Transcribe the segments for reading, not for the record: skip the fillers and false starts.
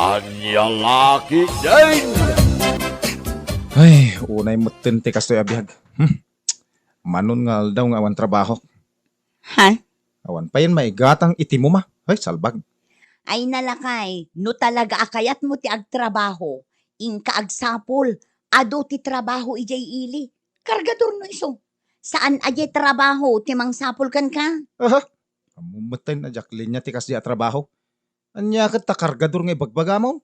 Anyang aki din! Ay, unay mutin ti kastoy abihag. Manon nga daw nga awan trabaho. Ha? Awan pa yan maigatang iti mo ma. Ay, salbag. Ay nalakay, no talaga akayat mo ti agtrabaho, inka agsapol, ado ti trabaho ijay ili. Kargador no iso. Saan ajay trabaho ti mangsapol kan ka? Aha. Amumutay na Jacqueline niya ti kas di trabaho. Anya kat takargador nga ibagbaga mo.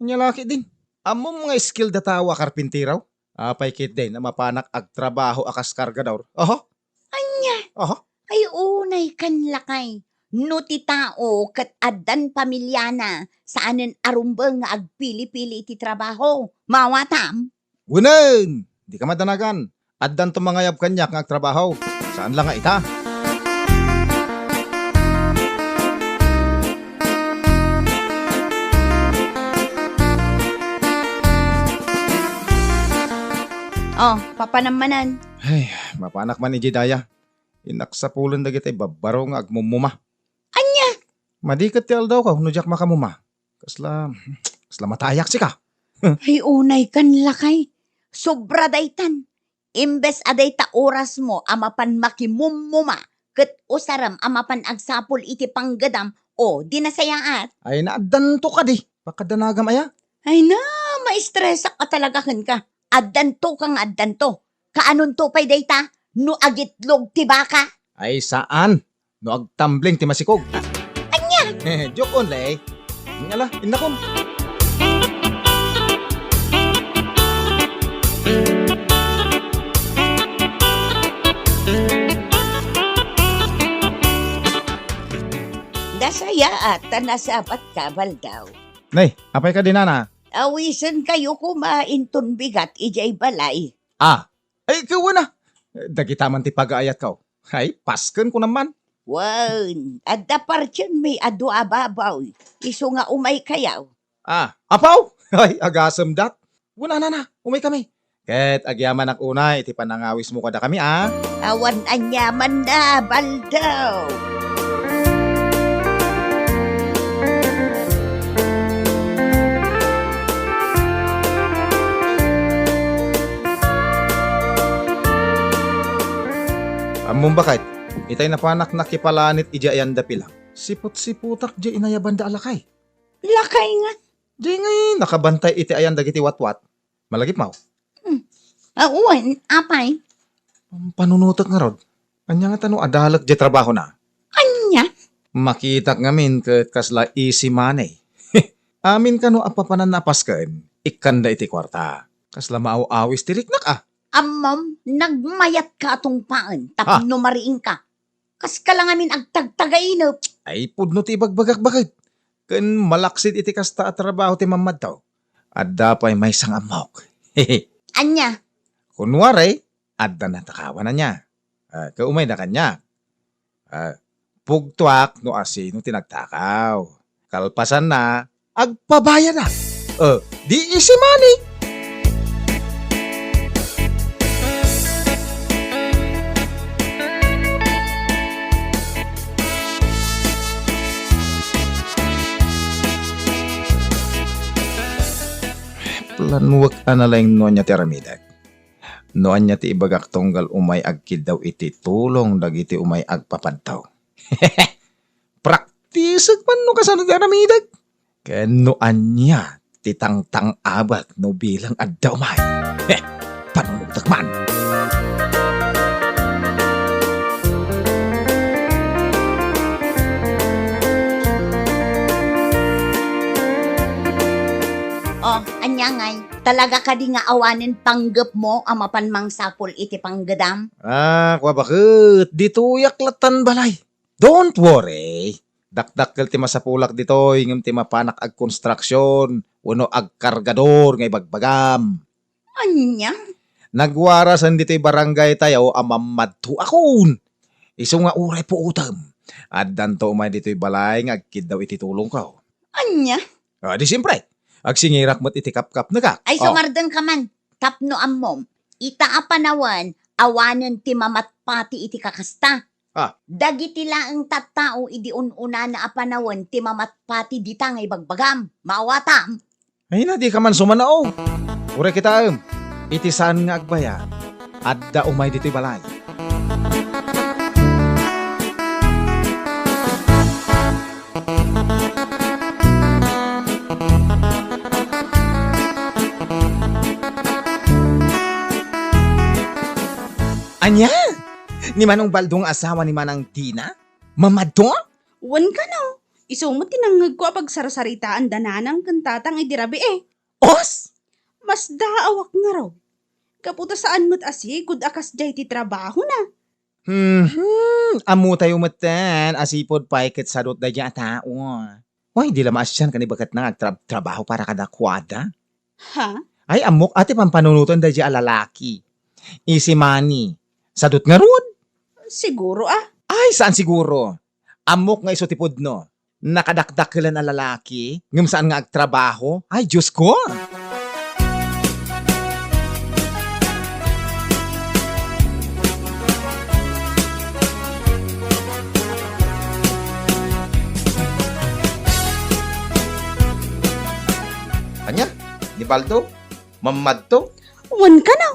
Anya laki din. Amo mga skill datawa karpintiraw. Apay kit din na mapanak agtrabaho akas kargador. Aha. Anya? Aha. Ay unay kan lakay. No ti tao kat addan pamilyana saanen arumbeng nga agpili-pili iti trabaho. Mawatam? Wunen! Di ka madanagan. Addan to mga yab kanyak nga agtrabaho. Saan lang nga ita? Oh, papanamanan. Ay, mapanak man ni Jidaya. Inaksapulan da kita babaro nga agmumuma. Anya? Madikat ti aldaw ka, hunudyak makamuma. Kasla matayak si ka. Ay unay kan lakay. Sobra daytan. Imbes aday ta oras mo amapan makimumuma. Ket usaram amapan agsapol iti panggadam o di nasayaat. Ay, naaddan to ka di. Pakadanagam aya. Ay na, maistresak ka talaga kan ka. Addanto kang addanto. Kaanon to pay dayta? No agitlog ti baka. Ay, saan? No agtambling ti masikog. Anya? Joke only. Ngala, inakom. Nasaya at nasapat ka baldaw. Nay, apay ka din na. Awisan kayo kumainton bigat ijay balay. Ay, ikaw na. Dagitaman ti pag-aayat ka. Ay, pasken ko naman. Wan, adda parchen may adu ababaw. Iso nga umay kayaw. Apaw! Ay, agasam dat. Wala na, umay kami. Ket agyaman ak una, iti panangawis mo kada kami, Awan anyaman na baldaw. Among bakit? Itay napanak nakipalanit ija ayanda pilang. Sipot-siputak di inayaban da alakay. Lakay nga. Di ngay nakabantay iti ayan dagiti watwat. Malagip mo. Awan, apay. Panunutak nga rod. Anya nga tanong adalag di trabaho na. Anya? Makitak ngamin ket kasla easy money. Amin kano apapanan napasken. Ikanda iti kwarta. Kasla maaw-awis tirik Amam, nagmayat ka atong paan, tapno mariing ka. Kas ka lang amin agtagtagainop. Ay pudno ti ibagbagak-bagit. Ken malaksid iti kasta at trabaho ti mamad daw. Adda pa'y may sang amok. Anya? Kunwari, adda na takawan na niya. Kaumay na kanya. Pugtwak no asino tinagtakaw. Kalpasan na, agpabaya na. Di easy money. Planuwag analayng no anya ti aramidag. No anya ti ibagak tunggal umay agkid daw iti tulong dagiti umay agpapadtaw. Praktisag man no kasano ti aramidag. Kaya no anya ti tangtang abag no bilang adda umay. Panunugtak man. Oh, anya ngay. Talaga ka di nga awanin panggap mo amapan mang sapol iti panggadam? Kwa bakit? Dito yaklatan balay. Don't worry. Dakdakkel ti masapulak dito, ingem ti mapanak ag konstruksyon, uno ag kargador nga ibagbagam. Anya? Nagwarasan dito barangay tayo amamadto akon. Iso nga uray po utam. Addan to umay dito'y balay nga agkid daw iti tulong ka. Anya? Di siyempre. Agsingirak mo't iti kap-kap na ka. Ay sumardan ka man. Tapno ammom. Ita apanawan, awanan ti mamatpati iti kakasta. Dagiti laeng tattao idi ununa na apanawan ti mamatpati dita nga ibagbagam. Maawatam. Ay na, di ka man sumanao. Ure kita, iti saan nga agbaya. Adda umay dito'y balay. Anya? Ni Manong Baldong asawa ni Manang Tina? Mamado? Wan ka no. Isumot tinangag ko apag sarasaritaan dananang kantatang idirabi Os? Mas daawak nga raw. Kaputa saan mo't asi, kud akas jay ti trabaho na. Amu tayo matan, asipod paikit sarot da dya tao. Why, di lamas yan kanibagat na trabaho para kada kwada? Ha? Ay, amok ate pampanunutan da dya lalaki. Easy money. Sadot nga ron. Siguro Ay, saan siguro? Amok nga isotipod no. Nakadakdakilan na lalaki. Ngam saan nga agtrabaho? Ay, Diyos ko! Anya? Ni Baldo? Mamadto? Wan ka no.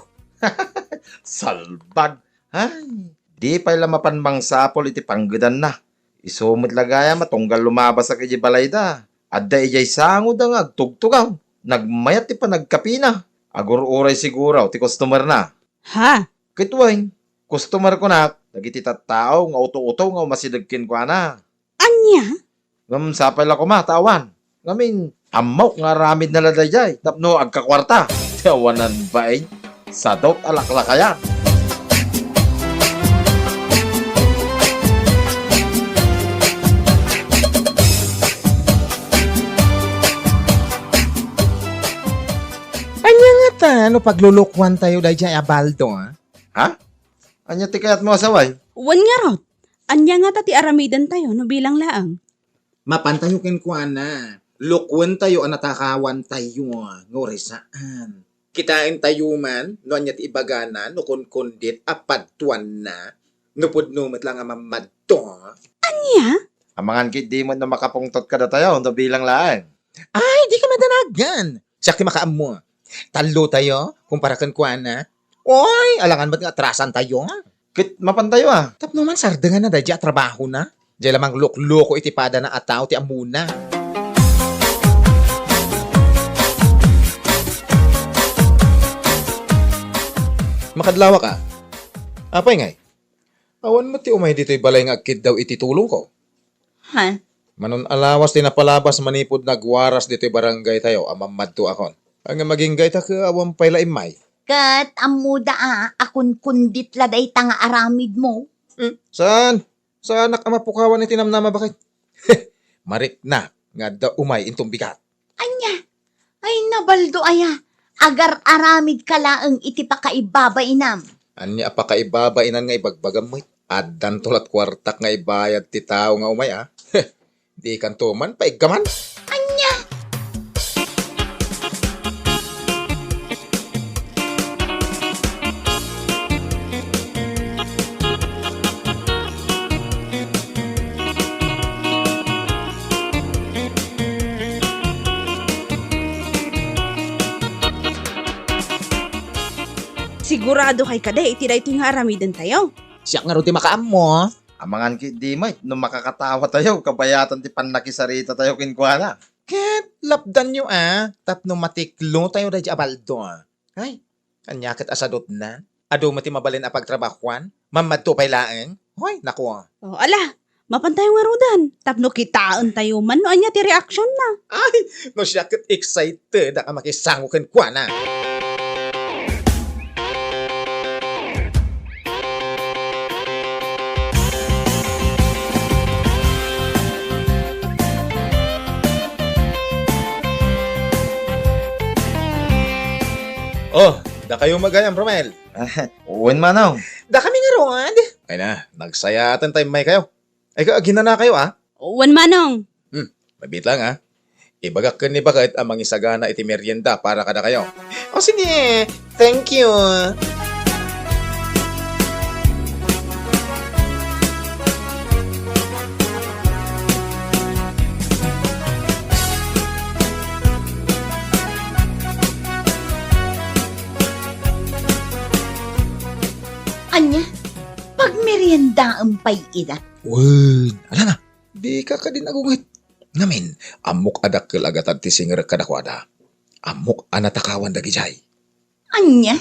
Salbag. Ay, di pa ila mapanbang sapol iti panggedan na. Isumot lagaya matunggal lumabas sa kiji balayda. Adda ijay sangod ang agtugtugaw. Nagmayat ti pa nagkapina. Agur uray siguro ti customer na. Ha? Kitwain, customer ko na. Dagiti tattao nga uto-uto nga masidagkin ko na. Anya? Ngam sapay la ko matawan. Ngamin, amok nga ramid na ladayay. Tapno agkakwarta. Tawanan ba Sadot alaklakayan. Anya nga ta, ano paglulukwan tayo da dya abaldo, ha? Ha? Anya ti kayat mo asaway? Wan nga raw. Anya nga tati aramidan tayo no bilang laang. Mapantayukin ko na. Lukwan tayo, anatakawan tayo, ngori saan. Kitain tayo man, no anyat ibaganan, no kunkundit, apadtuan na, no pudnumat lang ang mamadto. Anya? Amangan kit di mo na makapungtot ka na tayo, no bilang laan. Ay, di ka madanagan. Siya ki makaamo. Talo tayo, kumparakan ko na. Oy, alangan ba't nga atrasan tayo? Kit mapantayo Tapno man, sardangan na dadya, trabaho na. Diyan lamang luk-luko itipada na ataw, ti amuna. Makadlawa ka. Apay ngay. Awan mo ti umay dito'y balay nga akid daw ititulong ko. Ha? Manon alawas ti napalabas manipod nagwaras dito'y barangay tayo, amamadto akon. Ang maging gay ta ka awan payla imay. Kat amuda akun kundit laday tanga aramid mo. Saan? Saan nakamapukawan ni tinamnama bakit? Marik na, nga daw umay intong bigat. Anya? Ay nabaldo aya. Agar aramid ka laeng iti pakaibabainam. Anya pa kaibabainan nga ibagbagam mo. Addan tulat kwartak nga ibayad ti tao nga umay Di kantuman, paiggaman. Anya? Sigurado kay kada iti da ito nga aramidan tayo. Siya nga rin di makaamo. Amangan kit di may, no makakatawa tayo, kabayatan ti panakisarita tayo kinkuana. Ket, lapdan nyo Tapno matiklo tayo da abaldo. Ay, kanyakit asadot na. Ado mati mabalin apagtrabahuan. Mamadto pay laeng. Hoy, naku. O ala, mapantayo nga rodan. Tapno kitaan tayo man no anya ti reaction na. Ay, no siya ket excited ka makisangukin kwa na. Oh, da kayo magayam, Romel. Uwan manaw. Da kami nga road. Ay na, nagsayatan tayo may kayo. Ay kaagina na kayo Wan manong. Mabit lang Ibagak ka ni bakit ang mangisagana iti merienda para kada kayo. O sige, thank you. merienda ang pay ina. Wen, ala na, di ka ka din agungit. Ngamin, amok adak agatan ti singer kadakwada. Amok anatakawan dagi jay. Anya?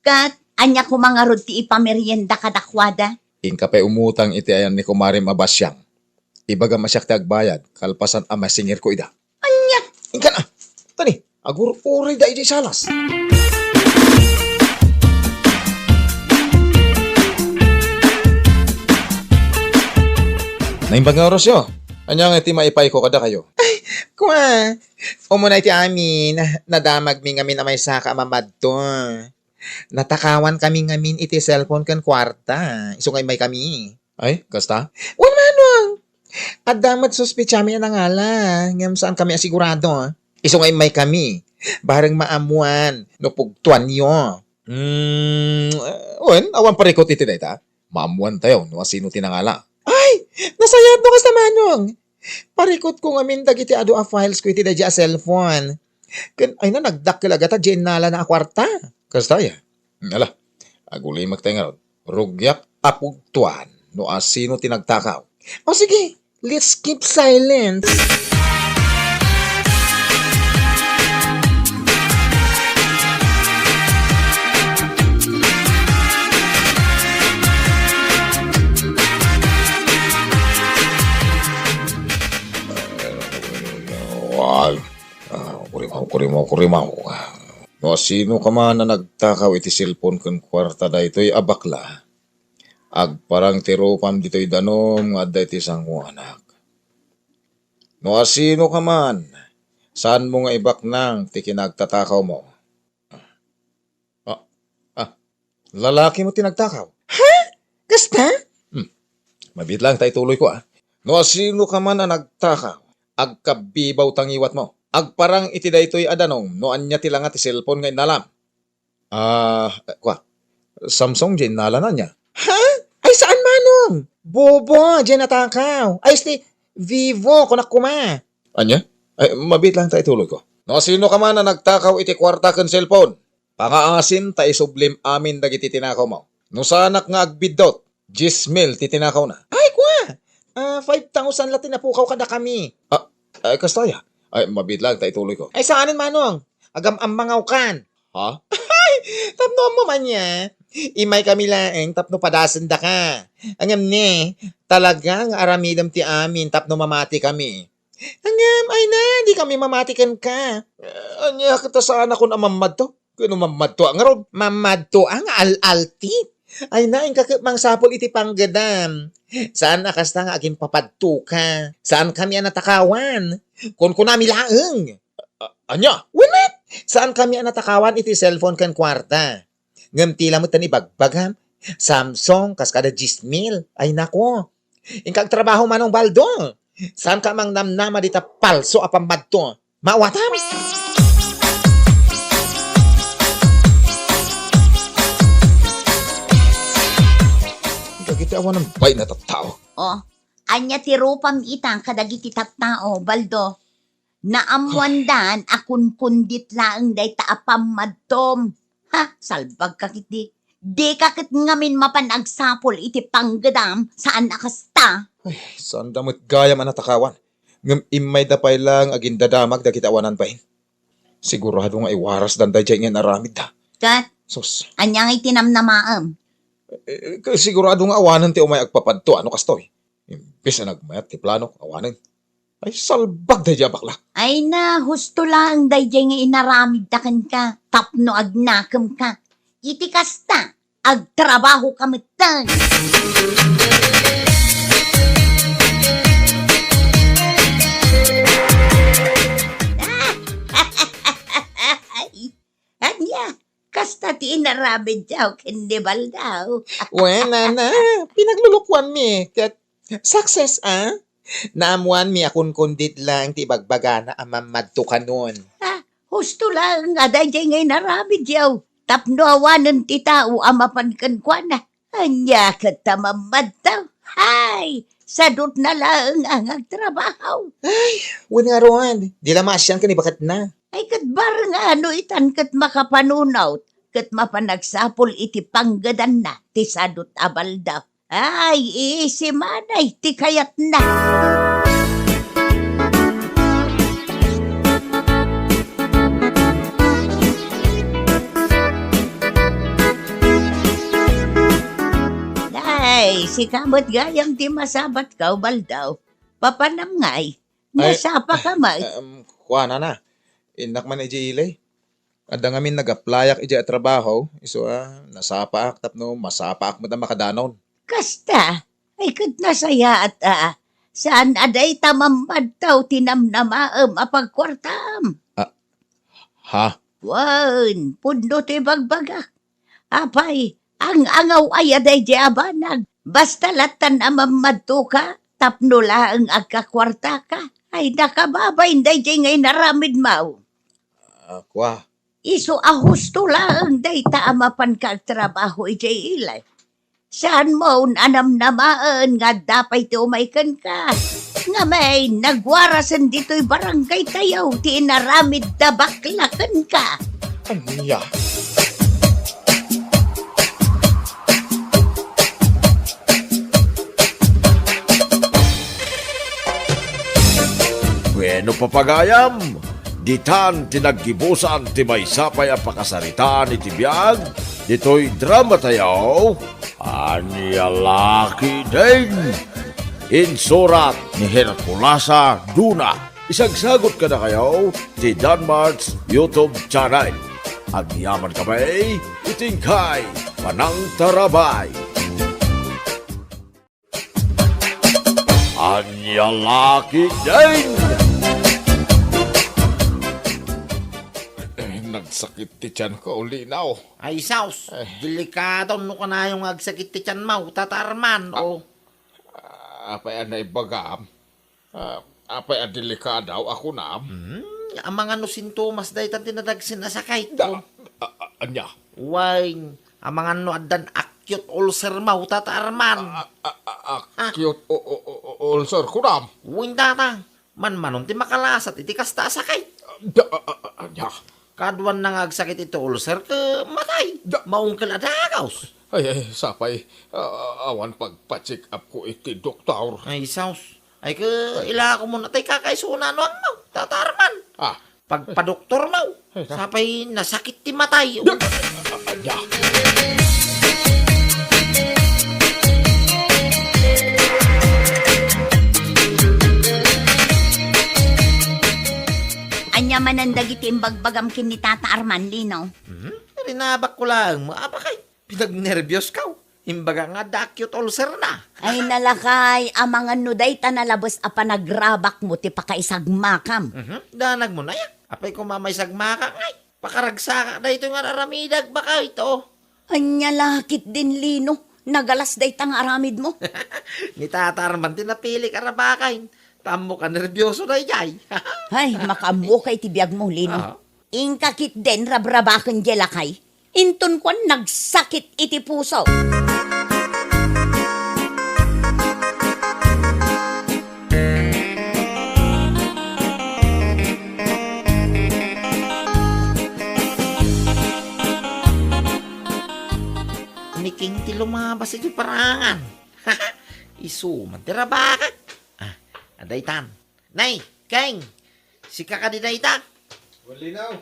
Kat, anya ko mga rod ti ipamerienda kadakwada? Ingka pa'y umutang iti ayan ni Kumari Mabasyang. Ibaga masyak ti agbayad, kalpasan ama singer ko ida. Anya? Ingka na, tani, agur-uray da iti salas. Naimbang nga oras yo. Anya nga iti maipay ko kada kayo. Kwa, umunay ti amin, nadamag mi ngamin amay saka mamadto. Natakawan kami ngamin iti cellphone kan kwarta. Isungay may kami. Ay, kasta? Wan manong! At damat suspitsami ang ngala. Ngam saan kami asigurado. Isungay may kami. Barang maamuan, no pugtuan yo. Wen, awan parikot iti dayta. Maamuan tayo, no sino tinangala. Nasayad no kas manong. Parikot ko ngamin dagiti ado a files ko iti dadya a cellphone. Ay na nagdakil agata dyan nala na a kwarta. Kasta ya? Ala, agulay magtayo nga ron. Rugyak apugtuan, no sino tinagtakaw. O sige, let's keep silence. Wal, kurimaw. No sino ka man na nagtakaw iti cellphone kan kwarta da ito'y abakla. Agparang tiropam dito'y danom nga da iti sangko anak. No sino ka man, saan mo nga ibaknang ti kinagtatakaw mo? Lalaki mo tinagtakaw. Kasta? Mabit lang tayo tuloy ko No sino ka man na nagtakaw, agkabibaw tangiwat mo. Agparang iti daytoy adanong, no anya ti lang ti cellphone nga inalam. Samsung din nala na niya. Ay saan manong? Bobo, dyan natakaw. Ay sti, Vivo, kunak kuma. Anya? Ay, mabit lang tayo tuloy ko. No sino ka man na nagtakaw iti kwarta kan cellphone? Pangaasim tayo sublim amin dagiti tinakaw mo. No sanak nga agbidot, 10,000 ti tinakaw na. Ay kwa, 5,000 latin na pukaw kada kami. Ay, kastaya. Ay, mabit lang tayo tuloy ko. Ay saanin manong? Agam ang mangaw kan. Ha? Tapno mo man niya. Imay kami laeng tapno padasan da ka. Angam ni, talagang aramidam ti amin tapno mamati kami. Angam, ay na, di kami mamatikan ka. Anya kita saan ako na mamadto? Kano mamadto ang ron? Mamadto ang al-altit. Ay na, ang kakapang sapol iti panggadam. Saan akasta nga aging papadto ka? Saan kami ang natakawan? Kung kunami laeng. Anya? Wanat? Saan kami ang natakawan iti cellphone kan kwarta? Ngamtila mo tani bagbagam. Samsung, kaskada 10,000. Ay nako. Ingkag trabaho manong baldo. Saan ka mang namnama dita palso apamadto? Mawatam? Kagiti awan ng bay na tattao. Oh, anya ti rupam itang kadagiti tattao, baldo. Naamuandan akun kundit laeng day taapam madtom. Ha, salbag kakit di. Di kakit ngamin mapanagsapol iti panggadam saan nakasta. Saan damot gaya man natakawan? Ngam imay dapay lang aging dadamag dagiti awanan pahin. Sigurado nga iwaras danday jay nga naramid da. Kat, Sus, anyang itinamnamaam. sigurado nga awanan ti umay agpapadto. Ano kastoy? Imbis na nagmayat ti plano, awanan. Ay, salbag day jay bakla. Ay na, husto lang dayjay nga inaramid takan ka. Tapno agnakam ka. Iti kasta, agtrabaho kamitan. Anya, kasta ti inarabid daw, kendi baldaw. Wala na. Pinaglulukwan mi. Kat success, Naamuan mi akun kundit lang ti bagbaga na amamadto ka nun. Husto lang, aday jay ngay narabid yaw. Tapno awanan ti tao amapankan kwa na. Anya ka tamamad daw. Hay, sadot na lang ang agtrabaho. Wala nga roon. Di lamasyan ka ni bakat na. Ay katbar nga ano itan kat makapanunaw. Kat mapanagsapol iti panggadan na ti sadot abal daw. Ay, si manay, ti kayat na. Ay, si kamot gayang ti masabat ka, baldaw. Papanam ngay, nasapa ka may. Kuha na. Inak man iji ilay. Ada ngamin nag-applyak iji at trabaho. Iso nasapaak tapno masapaak mo na makadanon. Kasta, ay kud nasaya at saan aday tamamad taw tinamnamaam apagkwartam. Ha? Wan, pundo ti bagbagak. Apay, ang angaw ay aday di abanag. Basta latan amamad to ka, tapno laang agkakwarta ka. Ay nakababay day di ngay naramid mau. Kuha. Iso ahusto laang day taamapan ka trabaho ijay ilay. Saan mo anam-namaan nga dapay ti umaykan ka? Nga may nagwarasan dito'y barangay tayaw ti inaramid da baklakan ka. Anya? Bueno papagayam, ditan tinaggibusan ti may sapay ang pakasaritaan iti biyag, dito'y drama tayaw, Anya Laki din. Insurat ni Herculasa Duna. Isagsagot ka na kayo ti Danmarks YouTube channel. Agyaman kami, itingkay, panang tarabay. Anya Laki din. Nagsakit ti tiyan ko, ulinaw. Ay, Saus, delikado no ka na yung agsakit ti tiyan mo, tatarman, o. Apay anay bagam. Apay delikadaw ako na. Ang mga no sintomas dahi tan tinadagsin na sakay, o. Anya? Wine, ang mga no adan acute ulcer mo, tatarman. Cute ulcer ko na. Uwing data, man-manon ti makalasat, iti kasta sakay. Anya? Kaduan na nga agsakit ito ulcer, ka matay. Maong kaladagaws. Ay, sapay. Awan pagpa-check up ko iti doktor. Ay, Saus, ay ka ila ko muna tayo kakaisuna no ang mo, tatarman. Pagpadoktor mo, sapay nasakit ti matay. Anya? Anya manandag iti imbagbagam kin ni Tata Arman, Lino. Rinabak ko lang, maabakay. Pinag-nervyos ka. Imbaga nga da acute ulcer na. Ay nalakay, amangan no day tanalabas a panagrabak mo ti pakaisagmakam. Danag mo na yan. Apay ko mamay sagmaka ngay. Pakaragsaka na ito nga naramidag baka ito. Anya lakit din, Lino. Nagalas day tang aramid mo. Ni tatarman tinapili ka na bakay. Tamo ka nervyoso na iyay. Ay, makamukay ti biyag mo, Lino. Ingkakit din rabrabakan jelakay. Inton kwan nagsakit iti puso. Niking ti lumabas iti parangan. Isuman ti rabakak. Adaytan. Nay, Keng, si kakadidayta. Ulinaw.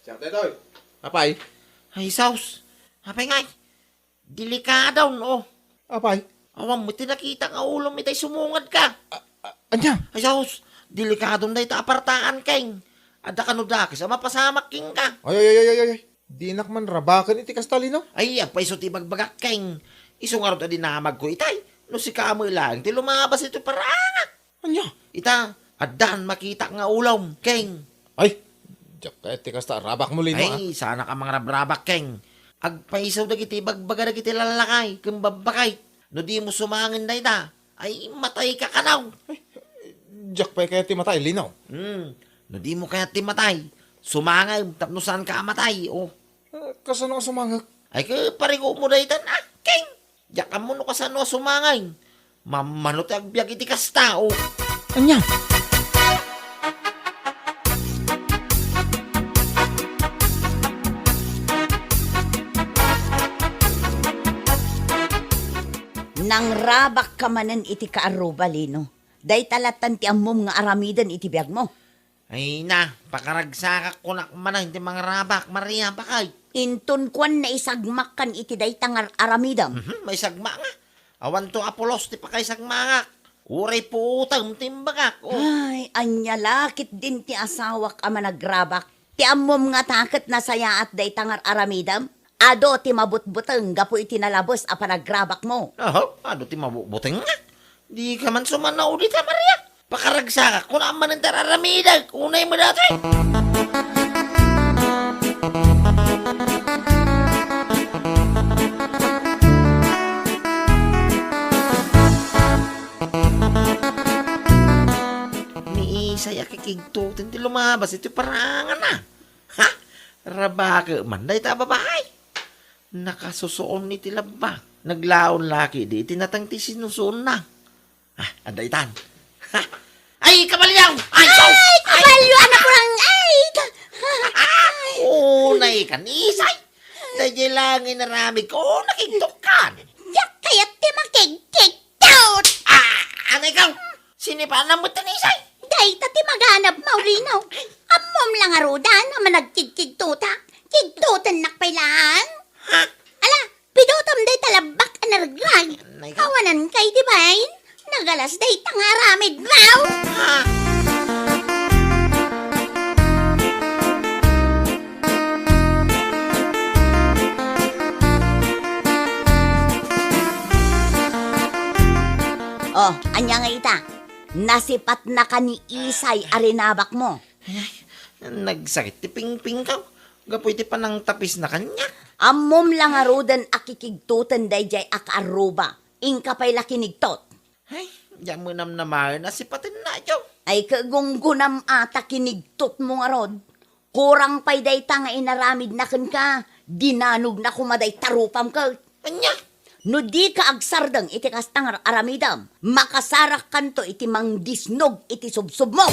Siya tayo. Apay? Ay, Saus, apay ngay. Delikadaw, no? Apay? Awang mo tinakita nga ulo mi tay sumungad ka. Anya? Ay, Saus, delikado na ita apartaan, Keng. Ada ka no dakis, mapasamak king ka. Ay. Di nakman rabakan iti kastalino. Ay, apay so ti bagbagak, Keng. Isungarot na dinamag ko itay. No si kamoy lang, ti lumabas ito parangat. Anya? Ita, adan makita nga ulom, Keng. Ay, diyak tayo iti kasta rabak mo lino. Ay, sana ka mga rabrabak, Keng. Agpaisaw na kiti, bagbaga na kiti lalakay, kung babakay. No di mo sumangin na ita, ay matay ka kanaw. Diyak pa kaya ti matay lino. No di mo kaya timatay. Sumangay, tapno saan ka amatay, oh. Kasano ka sumangak? Ay, parigo mo na itan, Keng. Diyak ka mo no kasano sumangay. Mamanot ang biyag iti kasta, oh. Anya? Nang rabak ka manan iti kaaruba, Lino. Day talatan ti ammom nga aramidan iti biyag mo. Ay na, pakaragsakak ko na manang ti mga rabak, Maria, bakay. Inton kwan na isagmak kan iti day tangar aramidam. May sagma nga. Awan to Apolos, ti pakay sagmangak. Uray po utang, timbagak. Oh. Ay, anya lakit din ti asawak ama nagrabak. Ti ammom nga takot na saya at day tangar aramidam. Ado ti mabutbuteng gapo iti nalabos a panagrabak mo. Ano ti mabubuting nga? Di ka man sumanaw dito, Maria. Pakaragsakak ko na man ang tararamidag. Unay mo dati. Ni saya kikigtutin ti lumabas iti parangan na. Ha? Rabaka man day ta babae. Nakasusuon ni ti laba. Naglaon laki di tinatang ti sinusuon na. Anday tan. Ha? Ay, kabalyaw! Ay, Kabalyo, anak ko lang, Unay kanisay. Dahil lang inaramig ko, nakigtukan. yak kayat ti makigkigtout. Ano ikaw? Sinipanan mo tanisay? Day ti maganap, Maurino. Ammom lang aruda naman nagkigkigtuta. Kigtutan nakpailaan. Ha? Ala, pidutam day talabak anarglag. Anay ka? Kawanan kay di bain? Nagalas day tangaramid raw. Ha? Oh, anya nga ita. Nasipat na ka ni Isay arinabak mo. Nagsakit ti pingping ka. Gapoy ti panang tapis na kanya. Ammom lang arudan akikigtutan day jay akaruba. Ingka pa'y lakinigtot. Ay, diyan mo namnamahan na sipatin na ito. Ay kagunggunam ata kinigtot mo nga rod. Kurang pa'y day ta nga inaramid na ka. Dinanog na kumaday tarupam ka. Anya? No di ka agsardang iti kastangar aramidam. Makasarak kanto iti mangdisnog iti subsub mo.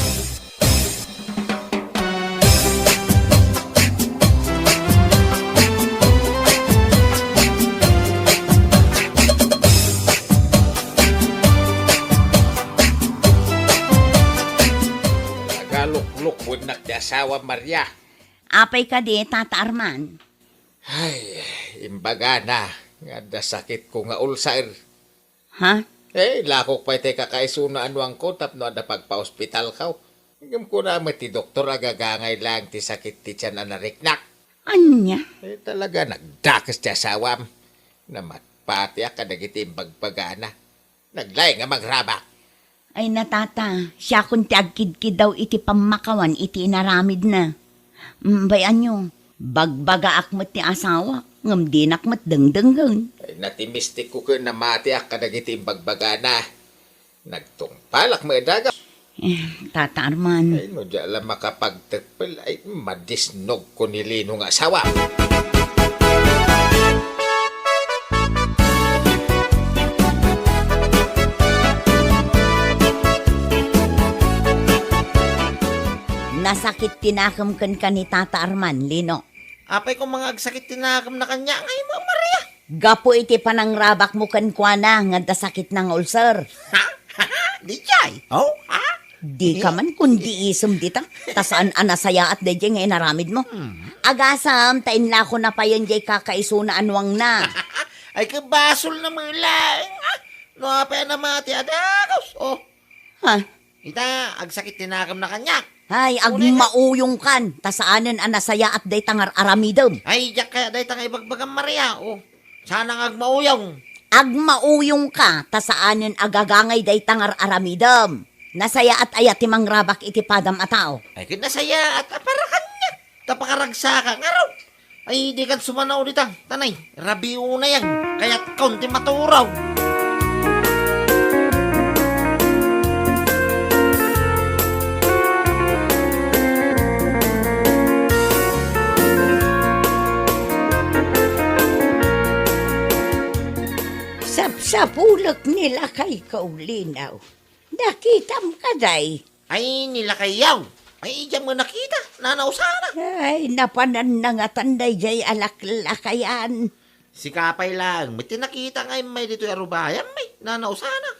Nagaluk-luk po nagdasawa, Maria. Apay ka di, Tata Arman. Ay, imbaga na. Nga da sakit ko nga ulcer. Ha? Lakok pa ite kakaisuna anuang ko tapno ada pagpa-hospital ka. Hingam ko na ti doktor agagangay lang ti sakit ti tiyan anariknak. Anya? Talaga nagdakas ti asawam. Namatpati kadagiti bagbagana. Naglay nga magrabak. Ay natata, siya kung ti agkidkid daw iti pamakawan iti inaramid na. Bayan nyo, bagbaga akmat ti asawa. Ngam di nakmat dengdenggan. Ay natimistik ko na mati kadagiti bagbagana. Nagtungpalak mo daga. Tata Arman. Ay no di alam makapagtagpal ay madisnog ko ni Lino nga asawa. Nasakit tinakam kan ni Tata Arman, Lino. Apay ko mga agsakit tinakam na kanya ngayon mga Maria. Gapo iti panangrabak mo kan kwa nga dasakit ng ulcer. Ha? Di jay? Oh? Ha? Di ka man kundi isum dita. Tasaan anasaya at dayjay nga inaramid mo. Agasam, tainla ko na pa yan jay kakaisuna anwang na. Ay kabasol na mga lang. No, apay na mati adakos. Oh, Ha? ita, agsakit tinakam na kanya. Ay, agmauyong kan. Tasaanan anasaya at day tangar aramidom. Ay, diyak kaya dahi tangay bagbagang Maria. Oh, sana nga agmauyong. Agmauyong ka, tasaanan agagangay day tangar aramidom. Nasaya at ayat timang rabak iti padam atao. Ay, kinasaya at para kanya. Tapakaragsa ka nga raw. Ay, di kan sumanaw dito. Tanay, rabiyo na yan. Kaya't kaunti maturaw. Sapulak nila kay kaulinaw. Nakitam ka day. Ay, nilakayaw. Ay, diyan mo nakita. Nanausahan. Ay, napanan na nga tanday jay alaklakayan. Si Kapay lang, may tinakita nga may dito arubayan, may nanausana.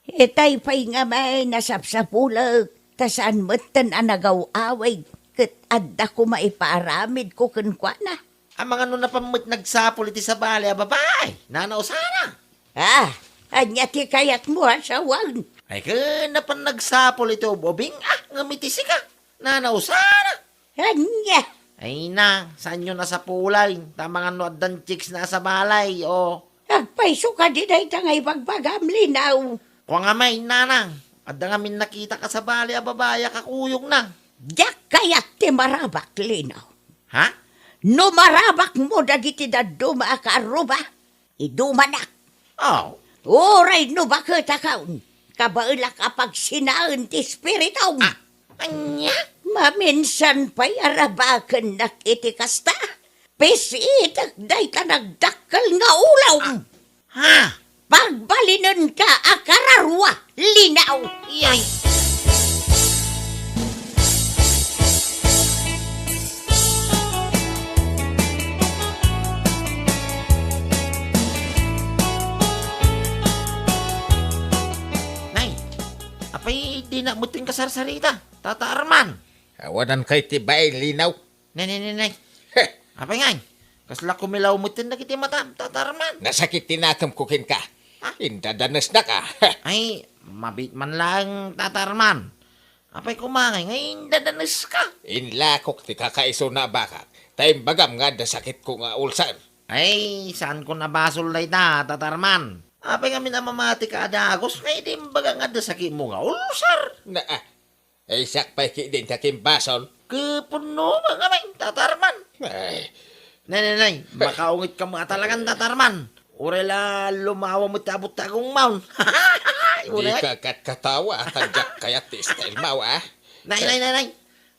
Itay pa'y nga may nasapsapulag. Tasan matan anagaw-away. Kat adda ko maiparamid ko kunkwana. Ang mga nung napamit nagsapol iti sa bali, babae, nanausana. Anya ti kayat mo ha, sawang. Ay ka, napan nagsapol ito, bobing, ngamitisi ka, nanausana. Anya. Ay na, saan nyo nasa pulay? Tamang ano at dan chicks na sa balay, o. Agpaiso ka din ay tangay bagbagam linaw. Kung nga may nanang, at nga min nakita ka sa bali, babaya kakuyog na. Yak kayat ti marabak linaw. Ha? No marabak mo dagiti daduma akaruba. Idumanak. Oh, Oray no bakit akaun. Kabaila kapag sinaan ti spiritaw. anya? Maminsan pa'y arabakan nakitikasta. Pesitak day ka nagdakkel nga ulaw. Ha? Pagbalinan ka akararwa, linaw. Iyay! Nay, apay di na muting kasarsarita. Tata Arman. Awanan kay tibay linaw. Nay. Heh, Apay ngay. Kasla kumilaw mutin na kiti matam. Tata Arman. nasakit tinatam kukin ka. Indadanas na ka. Ay, mabit man lang, Tata Arman. Apay kumangay, ngayon dadanas ka. Inlakok ti kakaiso na bakak. Tayong bagam nga dasakit ko nga ulsan. Ay, saan ko nabasol na ita, Tata Arman? Apay kami na mamati ka adagos, ngayon din baga nga dasakit mo nga ulsar. Na ay sakpay ki din takim basol. Kapuno mga may, Tata Arman. Ay, Nay, makaungit ka mga talagang, Tata Arman. Urela lumawa mo tabot tagong maun. di ka katawa tanjak kayat ti style mau Nay.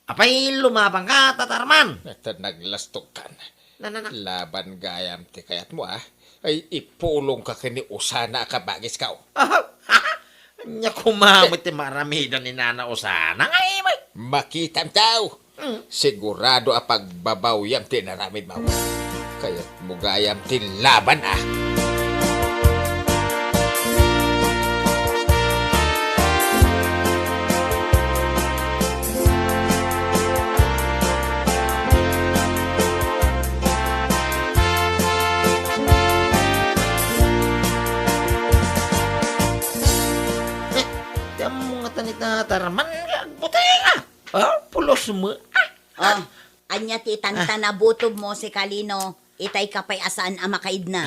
Apay lumabang ka, Tata Arman. At naglastok kan. Na. Laban gayam ti kayat mo ay ipulong ka kini usana ka bagis ka. Nya kumamit ti maramidan ni Nana Osana. Ngay, may. Makitam tao. Sigurado apagbabaw yam ti naramid mau. Kayat mugayam ti laban Tiyan mo nga tanit na Tarman. Butay nga. Pulos mo. Oh, anya ti tantanabutob mo si Kalino. Itay kapay asaan amakaid na.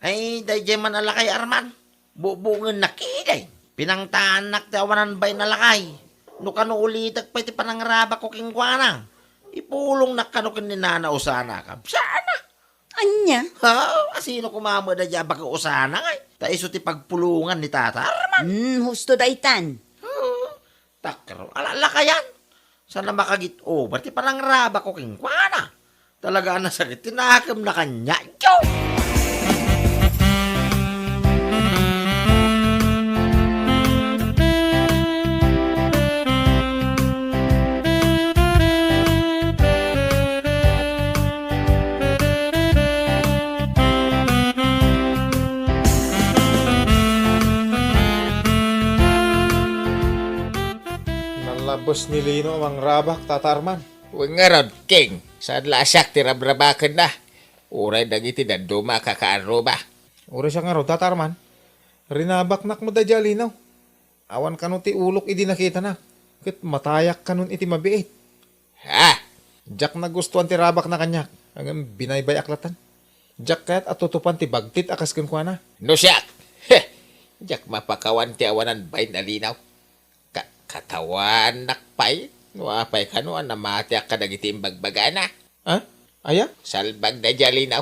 Ay, dahil man alakay Arman. Bubungan na kiday. Pinangtanak ti awanan bay nalakay. No kano ulitak pa iti panangraba ko kingkwana. Ipulong na kano kin ni Nana Osana ka. Sana. Anya? Asino kumama da dya baka Osana ngay. Ta iso ti pagpulungan ni Tata Arman. Husto daytan. Takro, alakayan. Sana makagit over ti panangraba ko kingkwana. Talaga na sakit, tinakam na kanya. Yo! Nalabos ni Lino ang rabak, Tata Arman. Wengarod king. Saan lasak ti rabrabakan na. Uray dagiti daduma kakaaro ba. Uri siya nga ro, Tata Arman. Rinabak nak mo da dya, Linaw. Awan ka nun ti ulok idi nakita na. Kit matayak ka nun iti mabiit. Jack na gustuan ti rabak na kanyak. Hanggang binaybayak latan. Jack kaya't atutupan ti bagtit akas kunkwa na. No siyak. Jack mapakawan ti awanan bay na linaw. Katawan nakpay. Nuapay ka no namatiak ka dagiti imbagbaga na. Aya? Salbag na dya linaw.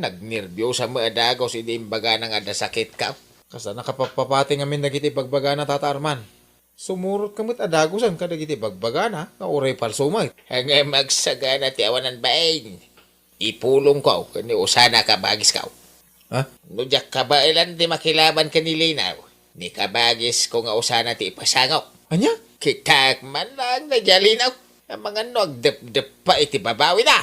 Nagnirbyo sa maadagaw si imbaga na nga dasakit ka. Kasa nakapapapati ngamin dagiti bagbaga na, Tata Arman. Sumurot kamit adagusan ka dagiti bagbaga na. Uray palsumay. Hanggang magsagana ti awanan bain. Ipulong ko kani usana ka bagis ka. No jak ka ba ilan di makilaban ka ni linaw. Ni kabagis ko nga usana ti ipasangok. Anya? Kitak man lang na jalinaw. Ang mga nagdep-dep pa iti babawi na.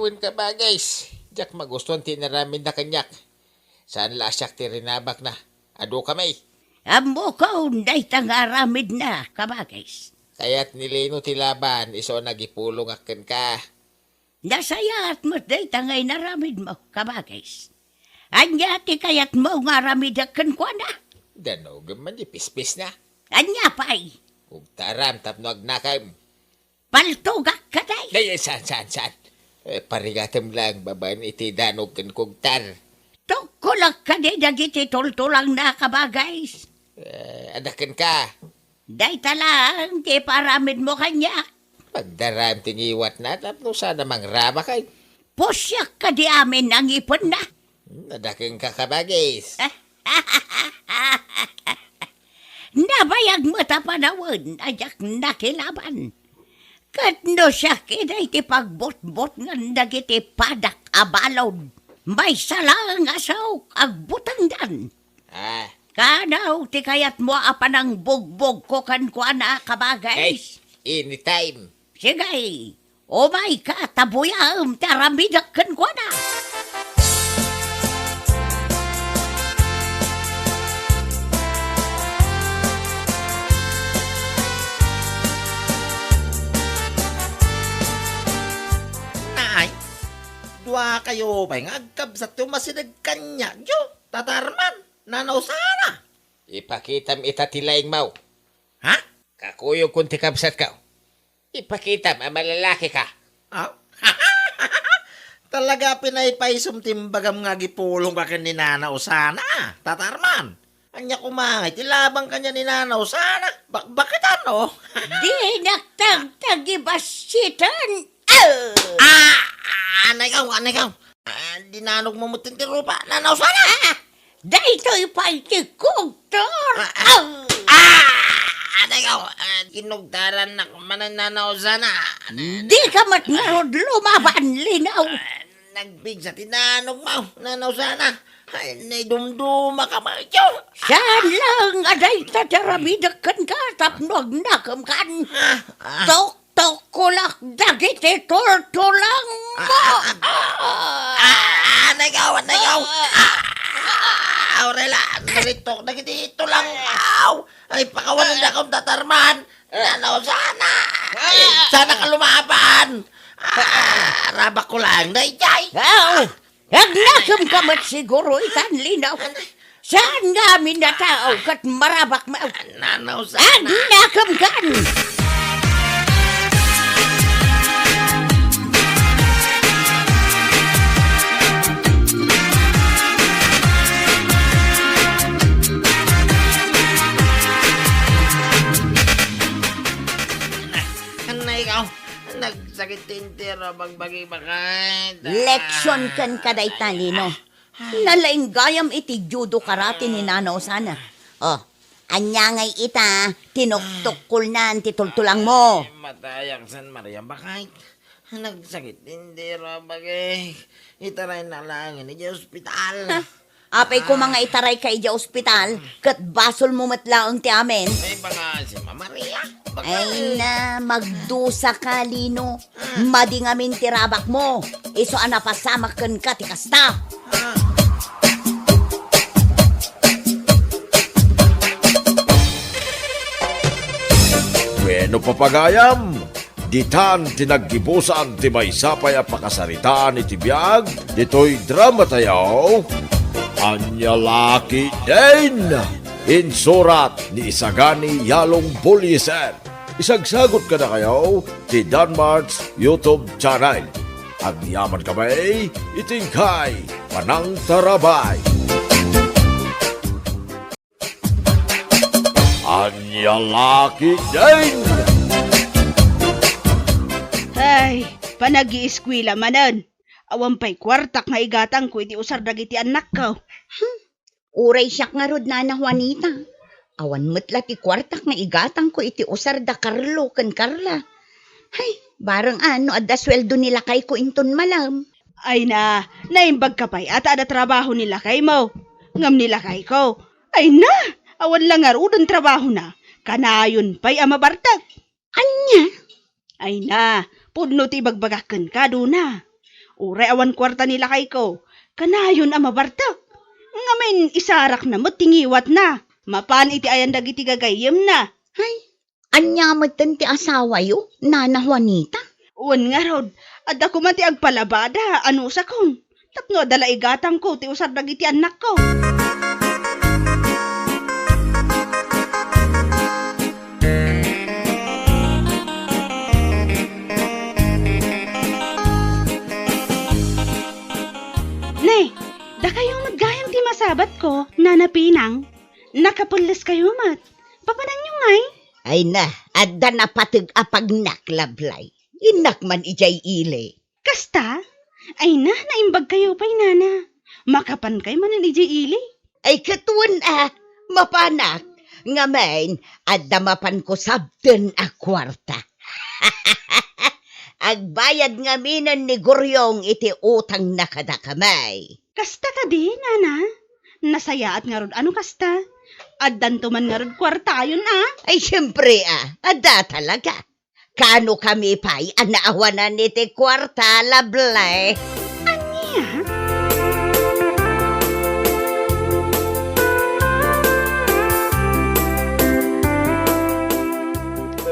awan ka ba guys? Jak magustuhan tinaramin na kanyak. Saan la siyak tirinabak na? Ado kamay. Amo ko, day tangaramid na, kabagais. Kaya't nilino tilaban, iso nagipulong akin ka. Nasayat mo day tangay naramid mo, kabagais. Anya ti kayat mo nga ramid akan kwa na. Danog man di pispis na. Anya pa'y, Kung taram tapno agnakay mo. paltugak ka day. Ay, saan. Parigatam lang, babaen iti danog kan kugtar. Tukulak ka di dagiti tultulang na, kabagais. Adakan ka. Day talang, di paramid mo kanya. Pagdaram tingiwat na, tapno sana mangrama kay. Pusyak ka di amin ang ipon na. Adakan ka kabagis. Nabayag mo ta panawon, ajak nakilaban. Kadno siya kiday ti pagbot-bot nga dagiti padak abalod. May salang asaw agbutangdan. Kanaw ti kayat mo apan ang bugbog ko kan kwa na kabagay. Anytime. Sigay, umay ka tabuyam taramidak kan kwa na. Nay, dua kayo ba nga agkabsat yung masinag kanya yo, tatarman, nanaw sana. Ipakitam itatilaing mau. Ha? Kakuyog kung tikabsat ka. Ipakitam, malalaki ka. Ah? Talaga pinaypaisum timbagam nga gipulong ka kan ni nanaw sana, tatarman. Anya kumangay, tilabang kanya ni nanaw sana. Bakit ano? Di naktagtagibasitan. Anay ka. Dinanog mo mo tintirupa, nanaw sana. Daytoy pa'y tikugtor. Anay ka, kinugdaran na manananaw sana. Di ka matngarod lumaban linaw. Nagbig sa tinanog mo, nanaw sana. Ay, naidumduma ka macho. Saan lang aday tataramidakan ka tapnog nakam kan. Tok-tok kulak dagiti tortulang mo. Anay ka. Aurela, naritok na ito lang. Ay, pakawalan na akong tatarman. Nanaw sana. Sana ka lumaban. Rabak ko lang, naijay. Agnakam kamat siguro itan linaw. Saan nga amin na tao kat marabak mo? Nanaw sana. Agnakam kan. Anay ka. Nagsakit tintira bagbagi bakit. Leksyon kan kaday talino. Nalaing gayam iti judo karate ni nanaw sana. Oh, anyangay ita, tinuktukul na titultulang mo. Matayang San Maria bakit. Nagsakit tintira bagay. Itaray na lang ni ospital. Apay ko mga itaray kay di ospital, kat basol mo matlaang ti amin. Ay baka si Mama Maria. Ay na, magdusa ka, Lino. Madingamin tirabak mo. Iso anapasamakan ka, ti kasta. Bueno papagayam, ditan tinaggibusan ti maysapay a pakasaritaan iti biag, dito'y drama tayaw, Anyalaki din! Insurat ni Isagani Yalong Buliesen. Isagsagot ka na kayo ti Danmar's YouTube channel. Agyaman kamay, itingkay, panang tarabay. Anyalaki din! Ay, panagi-eskwela manan. Awan pa'y kwartak nga igatang ko iti usar dagiti anak ko. Uray siyak nga rod na Juanita. Awan matla ti kwartak nga igatang ko iti usar da Carlo kan Carla. Ay, barang ano adda sweldo nila kay ko inton malam. Ay na, naimbag ka pa'y at ada trabaho nila kay mo. Ngam nila kay ko. Ay na, awan lang nga rudon trabaho na. Kanayon pa'y amabartag. Anya? Ay na, pudno ti bagbagakan ka do na. Uray awan kwarta nila kay ko. Kanayon ang mabartak. Ngamin isarak na mo tingiwat na. Mapan iti ayan dagiti gagayem na. Anya mo ti asawa yo, Nana Juanita. Uwan nga rod. At ako man ti agpalabada. Ano sa kon? Tapno dala igatang ko ti usar dagiti anak ko. Nay, da kayong maggayam ti masabat ko, Nana Pinang. Nakapulis kayo mat. Papanan nyo ngay? Ay na, adda na patag apag naklablay. Inak man ijay ile. Kasta? Ay na, naimbag kayo pa'y nana. Makapan kay man ang ili. Ay katuan mapanak. Ngamen, adda mapan ko sabden a kwarta. Agbayad nga minan ni Guryong iti utang na kadakamay. Kasta ka di, nana. Nasayaat nga rod, ano kasta? Addan tuman nga rod kwarta yun Ay siyempre adda talaga. Kano kami pa'y anaawanan iti kwarta lablay. Anya?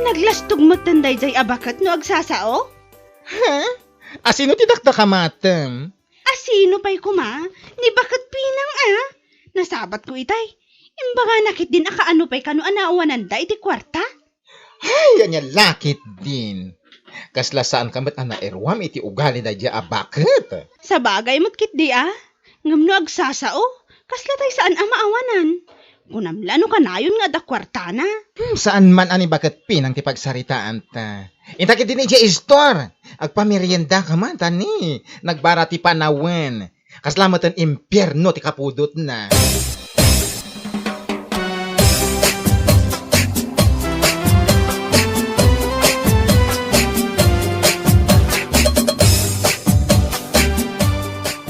Naglastog magtanday jay abakat no agsasao? Ha? Asino ti dakdakamatem? Asino pa'y kuma? Ni bakat pinang Nasabat ko itay. Imbaga nakit din akaano pa'y kano anaawanan da iti kwarta? Ay, anya lakit din. Kasla saan kamat ana erwam iti ugali na dya abakit. Sa bagay mo't kit di Ngam no agsasao. Kasla tay saan maawanan? Kunamla no kanayon nga da kwarta na. Saan man ani bakit pinang ti pagsaritaan ta. Intakit din dya istor. Agpamerienda ka man tani. Nagbara ti panawen. Kaslamat ang impyerno ti kapudot na.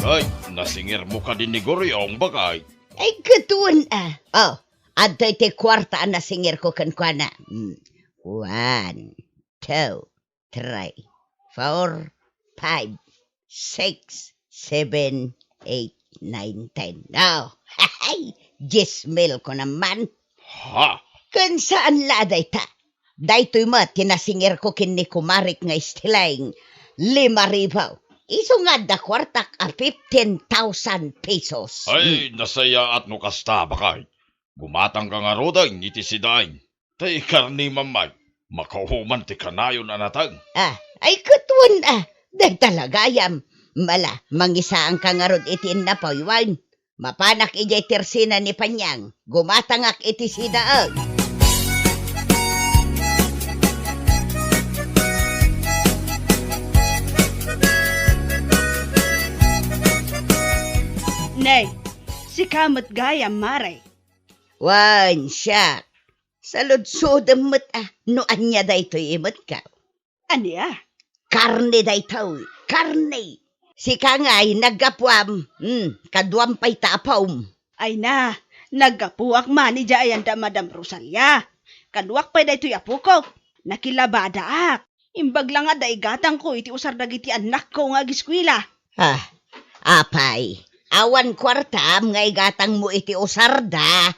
Ay, nasingir mo ka din ni Guryong bagay. Ay katuan Oh, adto iti kwarta na singir ko kankwana. 1, 2, 3, 4, 5, 6, 7, 8, 9, 10. Now, gismil ko naman. Ha? Kun saan laday ta? Daytoy mat kinasingir ko kin ni kumarik nga istilaing 5,000. Iso nga da kwartak 15,000 pesos. Ay, nasaya at no kasta bakay. Gumatang ka nga roday, iti sidain. Tay karni mamay, makahuman ti kanayon anatang. Ay katuan day talagayam. Mala, mangisaan ka nga rod iti napaywan. Mapanak ijay tersina ni Panyang. Gumatangak iti sidaag. Nay, si kamot gayam maray. Wan siya. Saludsudam mo't no anya daytoy imot ka. Anya? Karne daytaw. Karne. Si kangay nagapwam. Kadwam pa'y tapawm. Ay na, naggapuak man ni Jayan da Madam Rosalia. Kaduak pa'y daytoy apo ko. Nakilabada Imbag lang nga daigatang ko iti usar dagiti anak ko nga giskwila. Apay. Awan kwartam nga igatang mo iti usarda.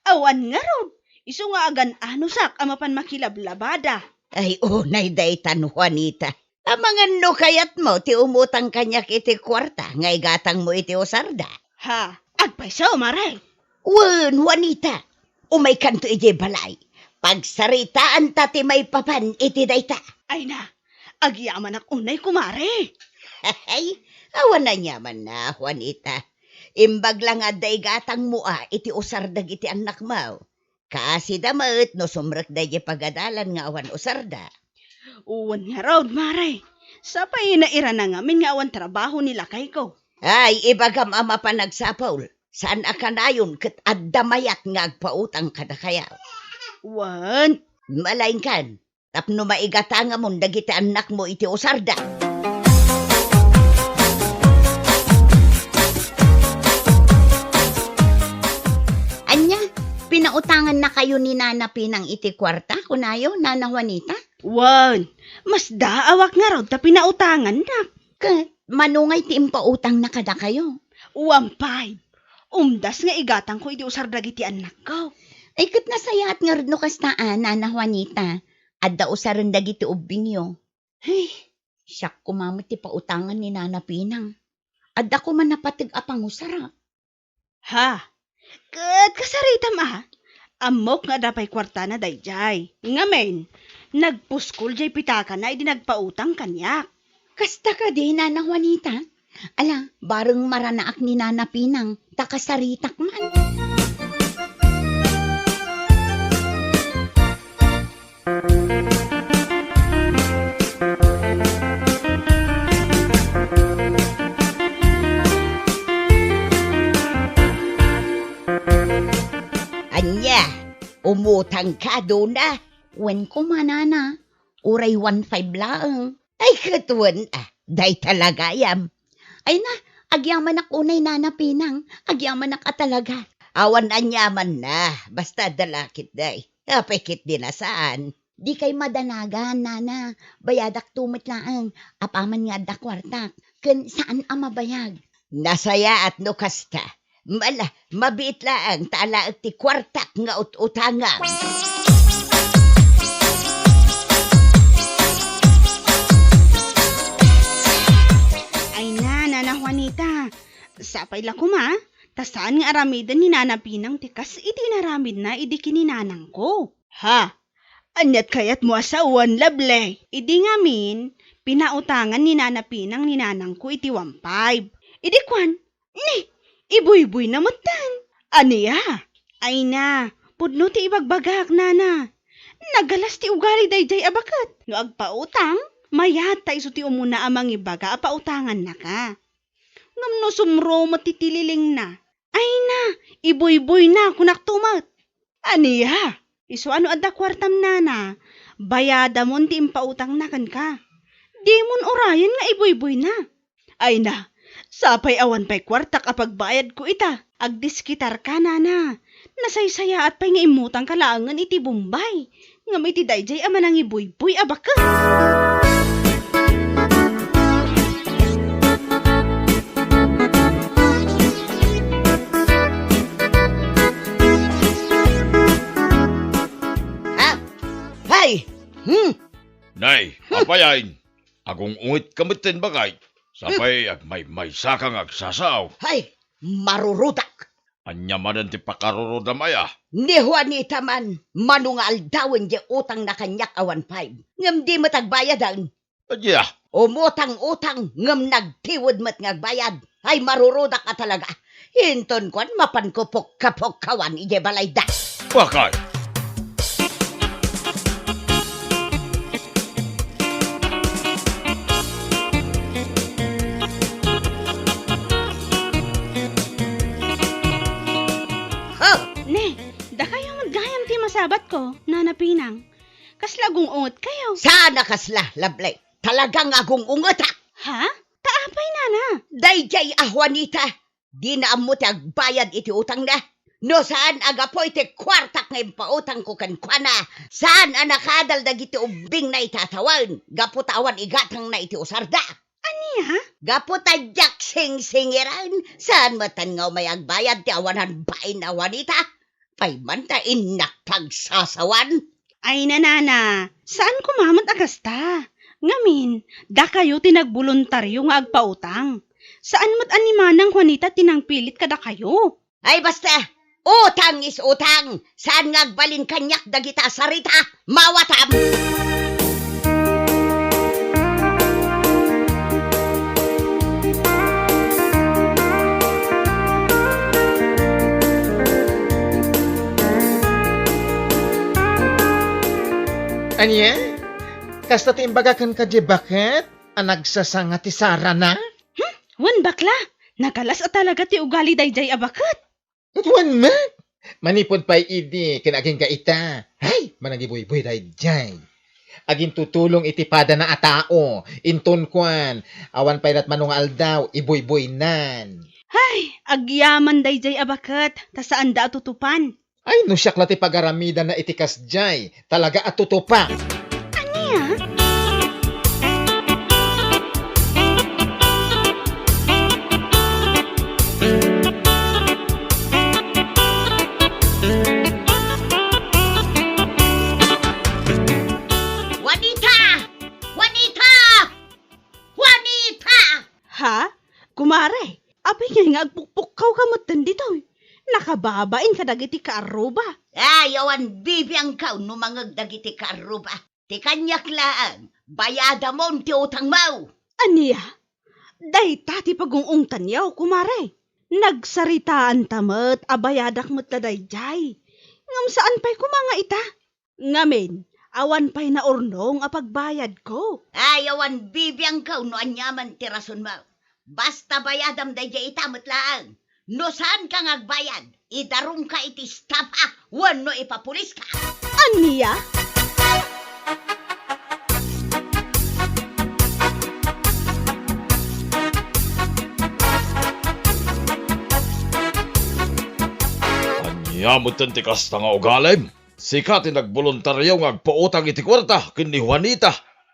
Awan nga ron. Isu nga agan anusak amapan makilablabada. Ay, unay daytan Juanita. Amangan no kayat mo ti umutang kanyak iti kwarta nga igatang mo iti usarda. Ha, agpaysaw maray. Wen, Juanita. Umay kanto iti balay. Pagsaritaan ta ti may papan iti dayta. Ay na, agyaman ak unay kumare. Ay, awan na nyaman na, Juanita. Imbag lang nga daygatang mo iti usardag iti anak mo. Kasi damat no sumrek day pagadalan nga awan usarda. Uwan nga raw, maray. Sapay na ira na ngamin nga awan trabaho nila kay ko. Ay, ibagam ama pa nagsapaul. Saan akanayon kat addamayat nga agpautang kada kaya. Wan, Malain kan. Tapno maigatanga mo dagiti anak mo iti usarda. Anya, pinautangan na kayo ni Nana Pinang iti kwarta, kunayo, Nana Juanita? wan. Mas daawak nga raw ta pinautangan na. manungay ti impautang na kada kayo. 1.5. Umdas nga igatang ko iti usar dagiti anak ko. Ay kat nasayaat nga rin no kastaan, Nana Juanita. Adda usaran dagiti ubing yo. Hey, siyak kumamit ti pautangan ni Nana Pinang. Adda ko man napatig apang usara. Ha? Kat kasaritam Amok nga dapay kwarta na dayjay. Ngamen, nagpuskol jay pitaka na idi nagpautang kanyak. Kasta ka di, Nana Juanita. Ala, bareng maranaak ni Nana Pinang, takasaritak man. Anya, umutang ka doon na. Wen ko manana, uray 1.5 laang. Ay katuan day talaga yam. Ay na, agyaman ak unay Nana Pinang, agyaman ak talaga. Awan anyaman na, basta dalakit day. Apekit din na saan. Di kay madanagan, Nana. Bayadak tumit laang, apaman nga da kwartak. Ken saan ang mabayag? Nasaya at no kasta. Mabiit laang tala at ti kwartak nga ut-utangan. Ay na, Nana Juanita. Sapay la kuma. Tasaan nga aramidan ni Nana Pinang tikas iti naramid na idi kininanang ko. Ha? Anyat kayat mo asawan lable. Idi nga min, pinautangan ni Nana Pinang ni nanang ko iti 1.5. Idi kwan, ni, ibuy-buy na matan. Aniya? Ay na, pudno ti ibagbagak, Nana. Nagalas ti ugali dayjay abakat. No agpautang, mayata iso ti umuna amang ibaga apautangan na ka. Ngam no sumro matitililing na. Ay na, ibuy-buy na kunak tumat. Aniya? Iso ano adda kwartam, Nana? Bayada mon ti impautang na kan ka. Di mon orayan nga ibuy-buy na. Ay na, sapay awan pa'y kwartak apagbayad ko ita. Agdiskitar ka, Nana. Nasaysaya at pa'y nga imutang kalaangan iti Bombay. Ngam iti dayjay ama nang ibuy-buy abaka. Hay! Nay, apayain. Agong ungit kamitin bagay. Sapay ag may sakang agsasaw. Hay! Marurudak! Anyamanan ti pakaruruda maya. Ni Juanita man, manungal dawin di utang na kanyak awan 5. Ngam di matagbayadan. Adya, Umutang-utang ngam nagtiwod mat ngagbayad. Ay marurudak ka talaga. Hinton kwan mapankupok-kapok kawan ije balay da. bakay. Ne, da kayo magayam ti masabat ko, Nana Pinang. Kaslagong ungot kayo. Sana kasla, lablay. Talagang agong ungata. Ha? Taapay, Nana. Dayjay Juanita. Di na amo ti agbayad iti utang na. No saan agapoy ti kwartak nga impautang ko kan kwa na. Saan anakadal dagiti ubing na itatawan. Gaputawan igatang na iti usarda. Aniya? Gaputadyak sing-singiran. Saan matan nga may agbayad ti awanan bain na Juanita. Payman ta inak pagsasawan. Ay na, Nana. Saan kumamat agasta? Ngamin, da kayo tinagboluntaryo nga agpautang. Saan mo't animanang Juanita tinangpilit kada kayo? Ay basta, utang is utang. Saan nga agbalin kanyak dagita sarita? Mawatam! Anya? Kasta ti imbagakan ka di bakit? Anagsasanga ti Sara na? Wan bakla, nakalas at talaga ti ugali dayjay abakat. Wan man. Manipod pa'y idi, kinaging ka ita. Hay, managibuy-buy dayjay. Aging tutulong iti pada na atao. Inton kwan, awan pa'y rat manungal daw, ibuy-buy nan. Ay, agyaman dayjay abakat, ta saan da tutupan. Ay, no siyak lati pagaramida na itikas jay. Talaga at tutupa. Aniya? Anya nga agpukpukaw ka mo dito. Nakababain ka dagiti ka aruba. Ayawan bibiyang ka no mga dagiti karuba. Ti kanyak laan, bayada mo ti utang mo. Aniya, day tati pagungungtan yaw, kumare. Nagsaritaan tamat, abayadak mo't laday jay. Ngam saan pa'y kumanga ita? Ngamin, awan pa'y naurnong apagbayad ko. Ayawan bibiyang ka no anyaman ti rason mo. Basta bayadam day jay itamot laang. No saan ka ngagbayad, idarong ka iti stapa, wano ipapulis ka. Aniya? Anyamot ti kasta nga ugalim. Sika ti nagboluntaryo nga agpautang iti kwarta ken ni Juanita.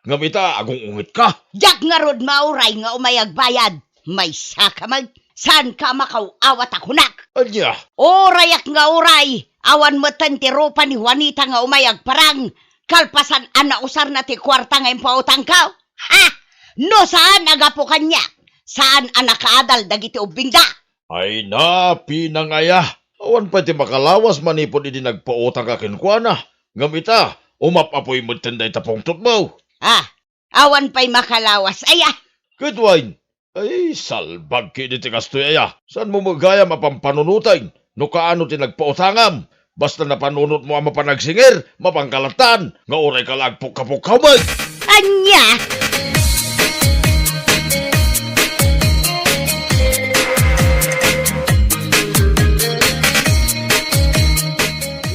Ngamita agong ungit ka. Jak nga rod mauray nga umayag bayad. May saka mag, saan ka makauawat akunak? Anya, Orayak nga uray, awan mo ti ropa ni Juanita nga umayag parang. Kalpasan usar na ti kwarta nga impautang ka. Ha? No saan agapo kanya? Saan anakaadal dagiti ubingda? ay na pinangaya. Awan pa ti makalawas manipod idi nagpautang ka kenkwana. Ngamita, umapapoy mo tenday tapong tutmo. Awan pa'y makalawas. Kidwain, ay salbag kini ti kastoy aya. Saan mo magaya mapampanunutay? No kaano ti nagpautangam? Basta napanunot mo ang mapanagsingir, mapangkalatan, nga uray ka lagpuk-kapuk mo. Anya?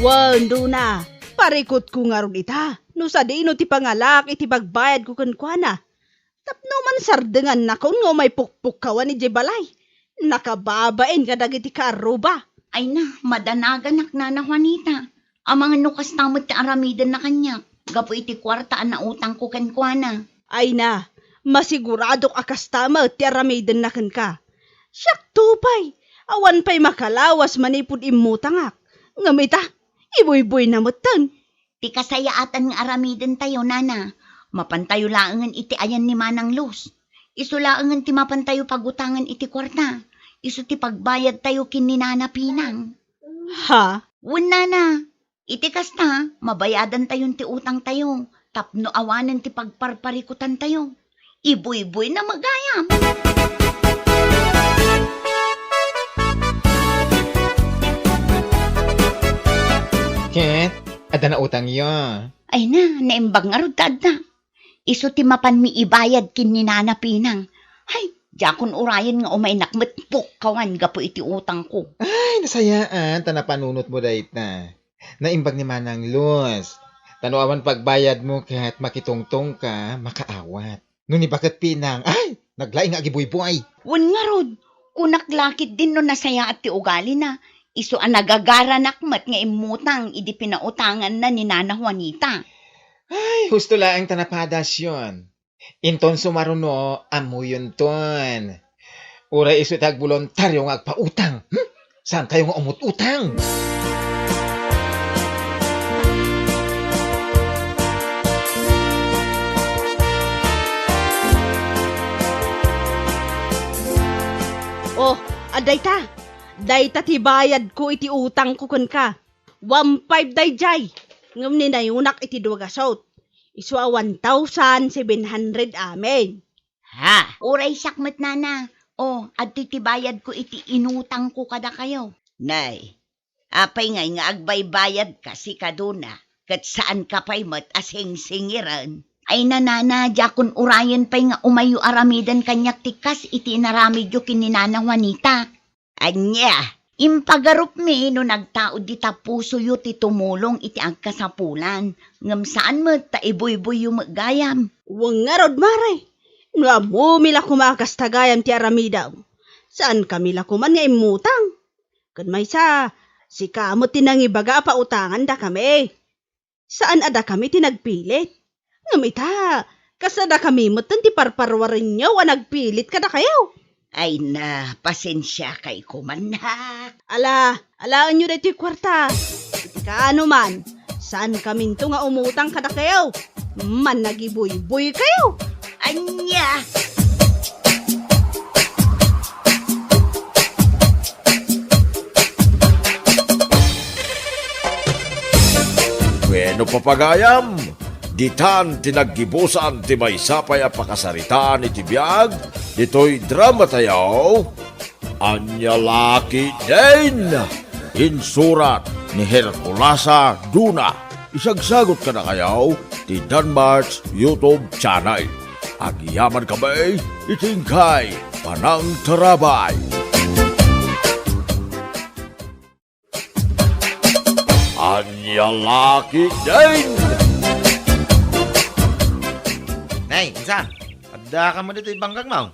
Wando na, parikot ko nga ron ita. No sa di no ti pangalak iti bagbayad ko kankwana. Tapno man sardengan na kung nga may pukpukawan ni Jebalay. Nakababain ka dagiti karuba. Ay na, madanagan na Juanita. Ang mga nukas tamot ti aramidan na kanya. Gapo iti kwartaan na utang ko kenkwana. Ay na, masigurado akastama ti aramidan na ka. Siyak tupay, awan pa'y makalawas manipod imutangak. Ngamita, iboy-boy na mutan. Ti kasayaatan nga aramidan tayo, nana. Mapantayo laangan iti ayan ni Manang Luz. Isu laangan ti mapantayo pagutangan iti kwarta. Isu ti pagbayad tayo kin ni Nana Pinang. Ha? Nana, iti kasta, mabayadan tayon ti utang tayo. Tapno awanan ti pagparparikutan tayo. Iboy-boy na magayam. Ket, ada na utang yo. Ay na, naimbag nga rutad na. Isu ti mapan mi ibayad kin ni Nana Pinang. Ay, jakon urayan nga umaynak matpuk kawan gapo iti utang ko. Ay, nasayaan, tanapanunot mo dahit na. Naimbag ni Manang Luz. Tanuawan pagbayad mo kahit makitungtong ka, makaawat. Nuni bakit Pinang, ay, naglaing nga gibuy-buy. Wan nga rod, kunaklakit din no nasaya at ti ugali na. Isu ang nagagaranak mat nga imutang idi pinautangan na ni Nana Juanita. Ay, husto lang tanapadas yun. Inton sumaruno, amuyon ton. Uray iso tag voluntaryo nga agpautang. Saan kayo nga umututang? Oh, aday ta. Day ti bayad ko iti utang ko kun ka. 1.5 day jay. Ngam ni nayunak iti duwagasot. Iswa 1,700 amen. Ha? Uray sakmat nana. O, at titibayad ko iti inutang ko kada kayo. Nay, apay nga agbaybayad kasi kaduna. Kat saan ka pa'y mat asing singiran. Ay nanana, jakon urayan pa'y nga umayo aramidan kanyak tikas iti naramidyo kininana Juanita. Anya, impagarup mi no nagtaod di tapuso yu ti tumulong iti agkasapulan. Ngam saan mo ta iboy-boy yu magayam. Wang nga rod maray. No amo mila kumakas tagayan ti aramidaw. Saan kami la kuman nga imutang? Kan may sa, si kamo tinangibaga pa utangan da kami. Saan ada kami tinagpilit? Ngamita, kasada kami mutan ti parparwarin nyo a nagpilit kada kayo. Ay na, pasensya kay kumanak. Alaan nyo dito yung kwarta. Iti kaano man, saan kami to nga umutang kada kayo? Man nagibuy-buy kayo. Anya! No papagayam, ditan tinaggibusan ti may sapay a pakasaritaan iti biyag, dito'y drama tayaw, Anya Laki din! Insurat ni Herculasa Duna. Isagsagot ka na kayaw ti Danmarks YouTube channel. Agyaman kami, itingkay, panang tarabay. Anya Laki din! Nay, insan, adda ka mo dito ibangkag mo.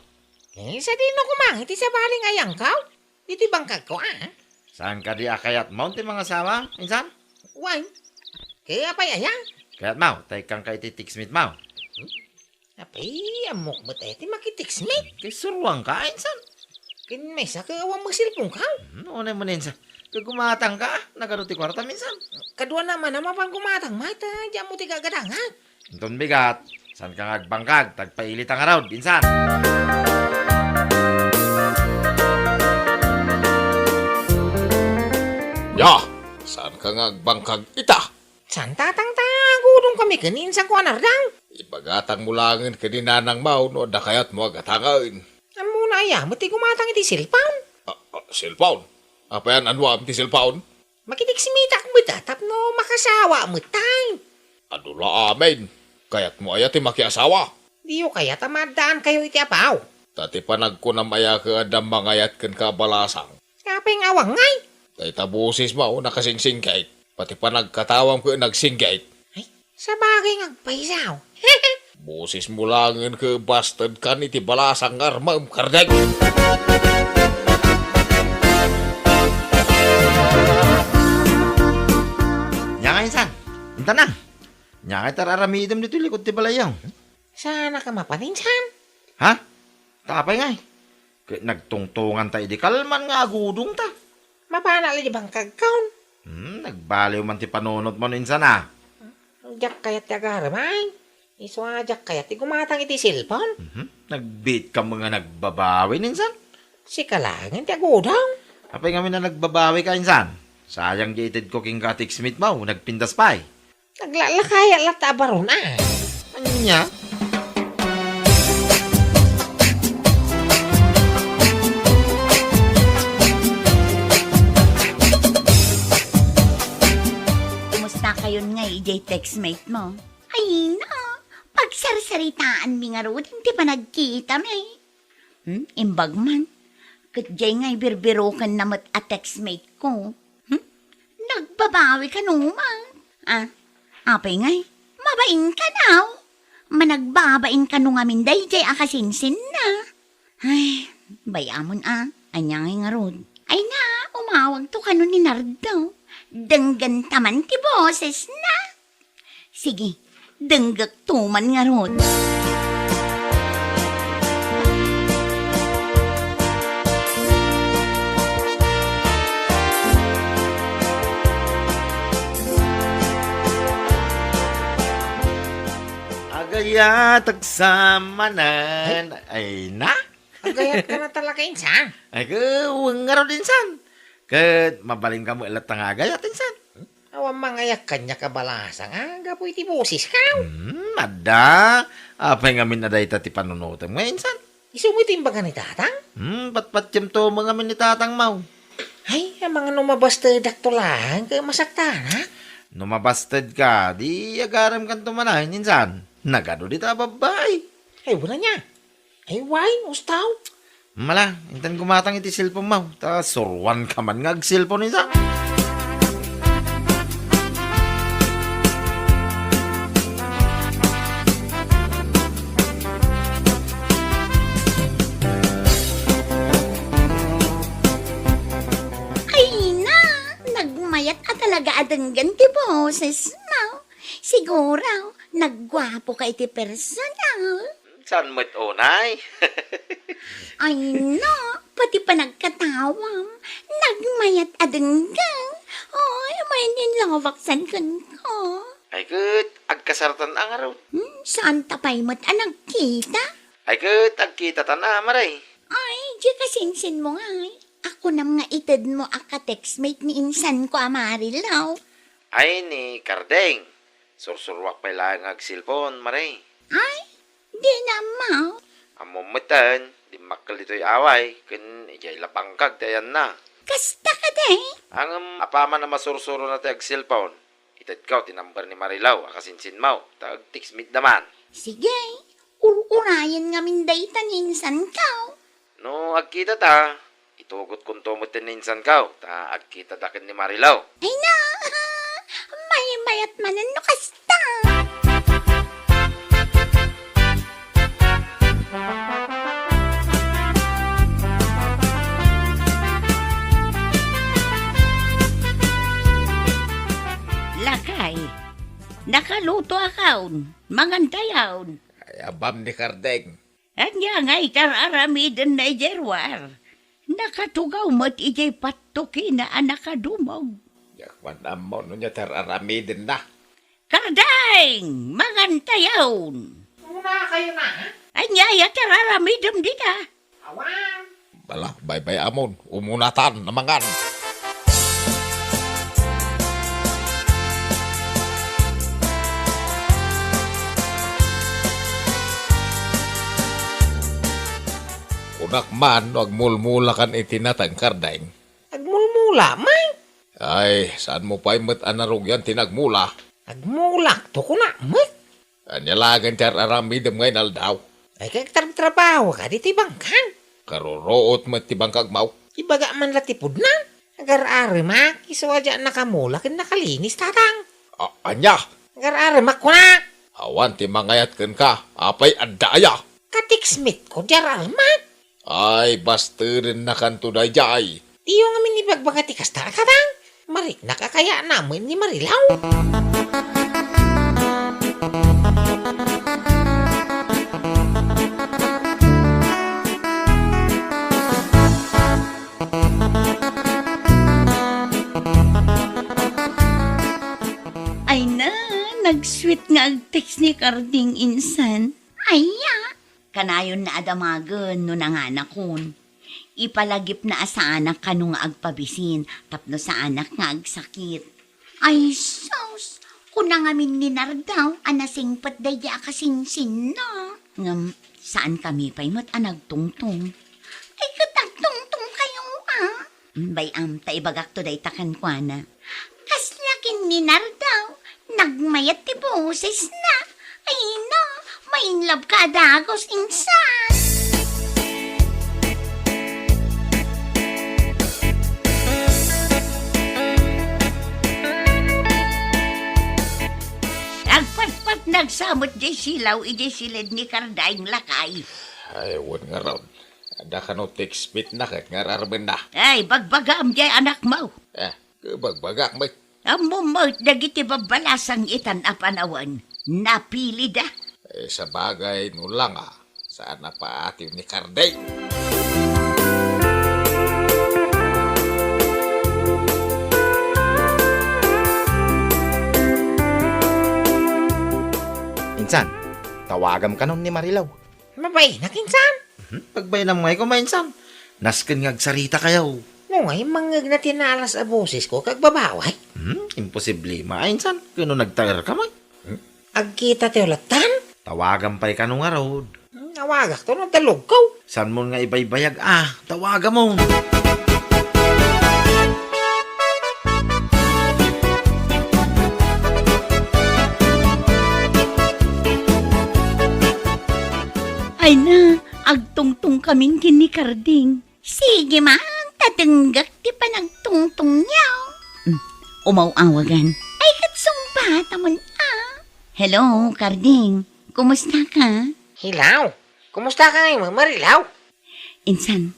Sa di no kumang, iti sa baling ayang kaw. Iti bangkag ko, Saan ka di akayat mo ti mga asawa, insan? Why? Kaya pa ayang? Kayat mo, tay kang kay ti tiksmit mo. Apay, amok mo tayo, ti makitiksmit. Kay surwang ka, insan. Kinmesa ka awang magsilpong kaw. Unay mo ninsa. Kay gumatang ka, nagaruti kwarta minsan. Kadua naman naman pang gumatang mata, diyan mo ti gagadangan. Inton bigat, saan ka ngagbangkag, tagpailit ang araw, insan. Ya, saan ka nga agbangkag ita? San tatang tagudong kami kanin sa kuanardang. Ibagatang mo langin kaninanang mau no da kayat mo agatangain. Amo na ya, mati gumatang iti silpaon. Cellphone? Apa yan anwam ti cellphone? Makitiksmita ko ba tap no makasawa mo tay. Adula amin. Kayat mo ayat ti makiasawa. Diyo kaya tamadaan kayo iti apaw. Tati panagkunam aya ka adam mangayat ken kabalasang. Kapeng awang ngay. Tay tabusis mo nakasingsing kait. Pati panagkatawang ko nagsinggait. Sa bagay nga paisaw. Busis mo langin ke bastard kan iti balasang armam kardeg. Nya insan, intan na. Nya kay tararamidem dito likod ti balayaw. Sana ka mapaninsan. Ha? Tapay ngay. Kay nagtungtungan tayo di kalman nga agudong ta. Mapana li bang kagkaon. Nagbaliw man ti panunot mo insan ah. Jak kayat tagaramay. Iswa jak kayat ti gumatang iti silpon. Nagbit ka mga nagbabawi insan. Si kalangin ti agudang. Apay nga na nagbabawi ka insan. Sayang gated ko king katik smith mo, nagpindas pa eh. Naglalakay at latabaron Anya? Kumusta kayon nga ijay textmate mo? Ay na, pagsarsaritaan mi nga ro, hindi pa nagkita mi. Imbag man, katjay nga'y birbirokan namat a textmate ko. Nagbabawi ka naman. Apay nga'y, mabain ka naw. Managbabain ka nung amin day jay akasinsin na. Ay, bayamon anyangay nga ro. Ay na, umawag to ka nun ni Nardo. Denggan taman ti boses na. Sige, denggak tuman nga ron. Agaya tagsamanan. Ay na? Agayat ka na talaga insan. Ay kawang nga rin insan. Kat mabaling ka mo ilat ang agayat insan. Awang mangayak kanya kabalasang gapo iti busis ka. Ada. Apay nga minaday ti panunutan mo insan. Isumitin ba ka ni tatang? Patpat yam to mga minitatang mau. Ay, ang mga numabasta daktulaan ka masaktan ha? Numabastad ka, di agaram kan tumanahin insan. Nagado di ta babay. Ay, wala niya. Ay, why? Ustaw? Mala, intan gumatang iti cellphone mo. Ta surwan ka man ngag cellphone insan. Nagmayat ka talaga adenggan ti boses mo. Siguro, naggwapo ka iti personal. San mo't unay? Ay no, pati pa nagkatawam. Nagmayat adenggan. Ay, may nilawaksan kan ko. Ay kat, agkasartan ang araw. Saan tapay mo't nagkita? Ay kat, agkita ta na maray. Ay, di kasinsin mo nga Ako nam nga ited mo aka textmate ni insan ko amarilaw. Ay ni Kardeng. Sursurwak pa lang ag cellphone, maray. Ay, di na mau. Amumitan, di makal dito'y away, kun ijay lapangkag tayan na. Kasta ka day. Ang apama na masursuro na tayo ag cellphone. Itad ka, tinambar ni Marilaw, akasinsin mo, tag text meet naman. Sige, uurayan nga minday taninsan ka. No, agkita ta, itugot kung tumot tininsan ka, ta agkita dakin ni Marilaw. Ay na, may mayat manan no kasta. Lakay, nakaluto akaon, mangantayaon. Ay, abam ni Kardeng. Anya nga ikararamidan na ijerwar. Nakatugaw mo't ijay patuki na anak kadumog. Yakman amon nunya tararamidin na. Kardeng, mangantayaon. Muna kayo na, ha? Anya ikararamidan dita. Awan. Bala, bye-bye amon. Umunatan namangan. Unak man, wag mulmulakan itinatang Kardeng. Agmulmula, may. Ay, saan mo pa imat anarog yan tinagmula? Agmulak to ko na, may. Anyalagan tararamidin ngayon aldaw. Ay kagtrabaho ka, di tibangkan. Karuroot mo tibang kagmaw. Ibaga man latipod na. Agar-ari mak, iswadya nakamula kin nakalinis tatang. Anya, Agar-ari mak ko na. awan timangayat ken ka, apay adaya. Katiksmit ko, jaral mak. Ay, bastirin na kantuday jay. Tiyo nga minibagbaga ti kasta katang. Marik nakakaya namin ni Marilaw. Ay na, nag-sweet nga ag-text ni Karding insan. Ay ya. Kanayon na adamagan no nanganak kon. Ipalagip na sa anak kanu nga agpabisin, tapno sa anak nga agsakit. Ay, sus! Kuna nga min ni Nardaw, anasing patdaya kasingsin na. Ngam, saan kami pa'y mo't anagtungtong? Ay, katagtungtong kayo Bayam, taibagak to day takan kwa na. Kaslakin ni Nardaw, nagmayat ti boses na. Ay na, mainlove ka dagos insan. Agpatpat nagsamot di silaw, iji silid ni Kardayng lakay. Ay, wan nga raw. Ada ka no text bit na kat nga rarben na. Ay, bagbagam di anak mo. Bagbagak may. Amo mo, dagiti babalasang itan apanawan. Napili da. Sa bagay no lang saan na paatiw ni Kardeng. Insan, tawagam ka nun ni Marilaw. Mabay, nakinsan. Pagbay na mga ko, mainsan. Nasken nga agsarita kayo. Ngay, mangag na tinalas a boses ko, kag babaway. Imposible, mainsan. Kano nagtayar ka, may? Agkita ti ulatan. Tawagan pa'y kanong araw. Nawagak to, nadalog ko. San mo nga ibaybayag? Tawagan mo. Ay na, agtungtong kaming kini Karding. Sige man, tatanggak ti panagtungtong niyaw. Umaw-awagan. Ay, katsong bata mo Hello, Karding. Kumusta ka? Hilaw, kumusta ka ngayon, Marilaw? Insan,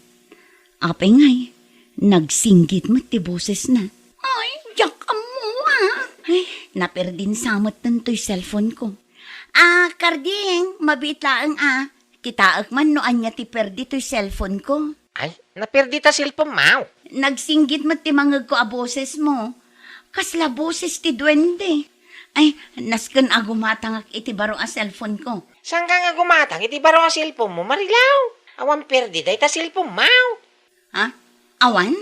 apay ngay, nagsinggit mo ti boses na. Ay, yak mo Ay, naperdin samot tanto'y cellphone ko. Karding, mabitlaang Kitaak man no anya ti perdi to'y cellphone ko. Ay, naperdi ta silpong maw. Nagsinggit mo ti mangag ko a boses mo. Kasla boses ti duwende. Ay, nasken agumatangak iti baro a cellphone ko. Saan ka nga gumatang, iti baro a silpong mo, Marilaw? Awan perdi ta ita silpong maw. Ha? Awan?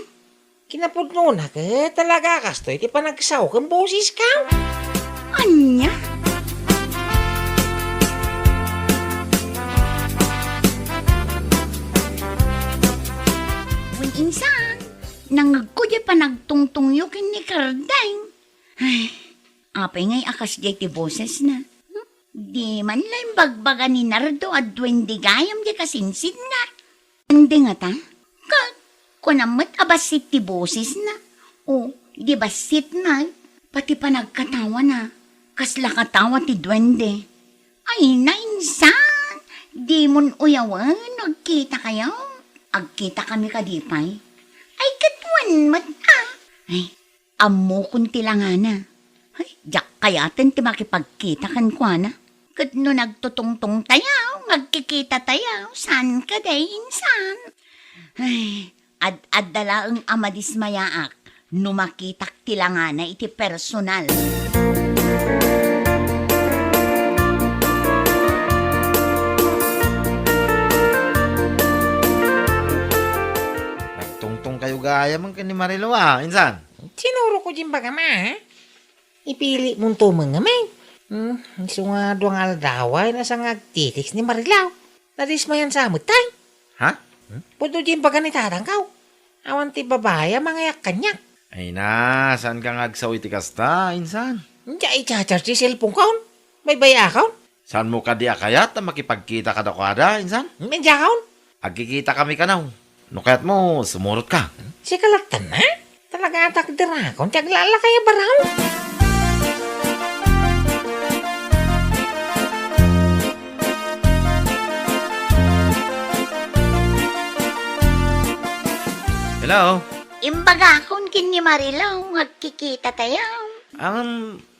Kinapudno na ka, talaga kasto, iti panagsaw kang boses ka. Anya? apay ngay akas di ti boses na. Di man lang bagbaga ni Nardo at duwende gayam di kasinsid na. Hindi nga ta? Kunamat abasit ti boses na. O, di basit na. Pati pa nagkatawa na. Kasla katawa ti duwende. Ay, nainsan. Di mon uyawan. Nagkita kayo. Agkita kami kadipay. Ay, katuan mat Ay, amo kun tilangana. Ay, jak kayaten ti makipagkita kan kwa na. Kat no nagtutungtong tayaw, magkikita tayaw, san ka day insan? Ay, ad-adala ang amadismayaak, numakitak tilangana iti personal. Nagtungtong kayo gaya man ni Marilo insan. Sinuro ko din baga ma, ipili mong tumang ngamin. Iso nga doang aldaway na sa ngagtitiks ni Marilaw. Nadismayan sa amutay. Ha? Puto din baga ni tatangkaw. Awan ti babaya mangayak kanyak. Ay na, saan ka ngagsaw iti kasta, insan? Diya i-charge si cellphone kaon. May baya kaon. Saan mo ka di akayat na makipagkita ka kada, insan? Medya kaon. Agkikita kami kanaw. No kaya't mo, sumurot ka. Si kalatan na. Talaga atak dira kaon. Tiyaglala kaya baraw. Hello? Imbaga akong kini Marilaw, magkikita tayaw.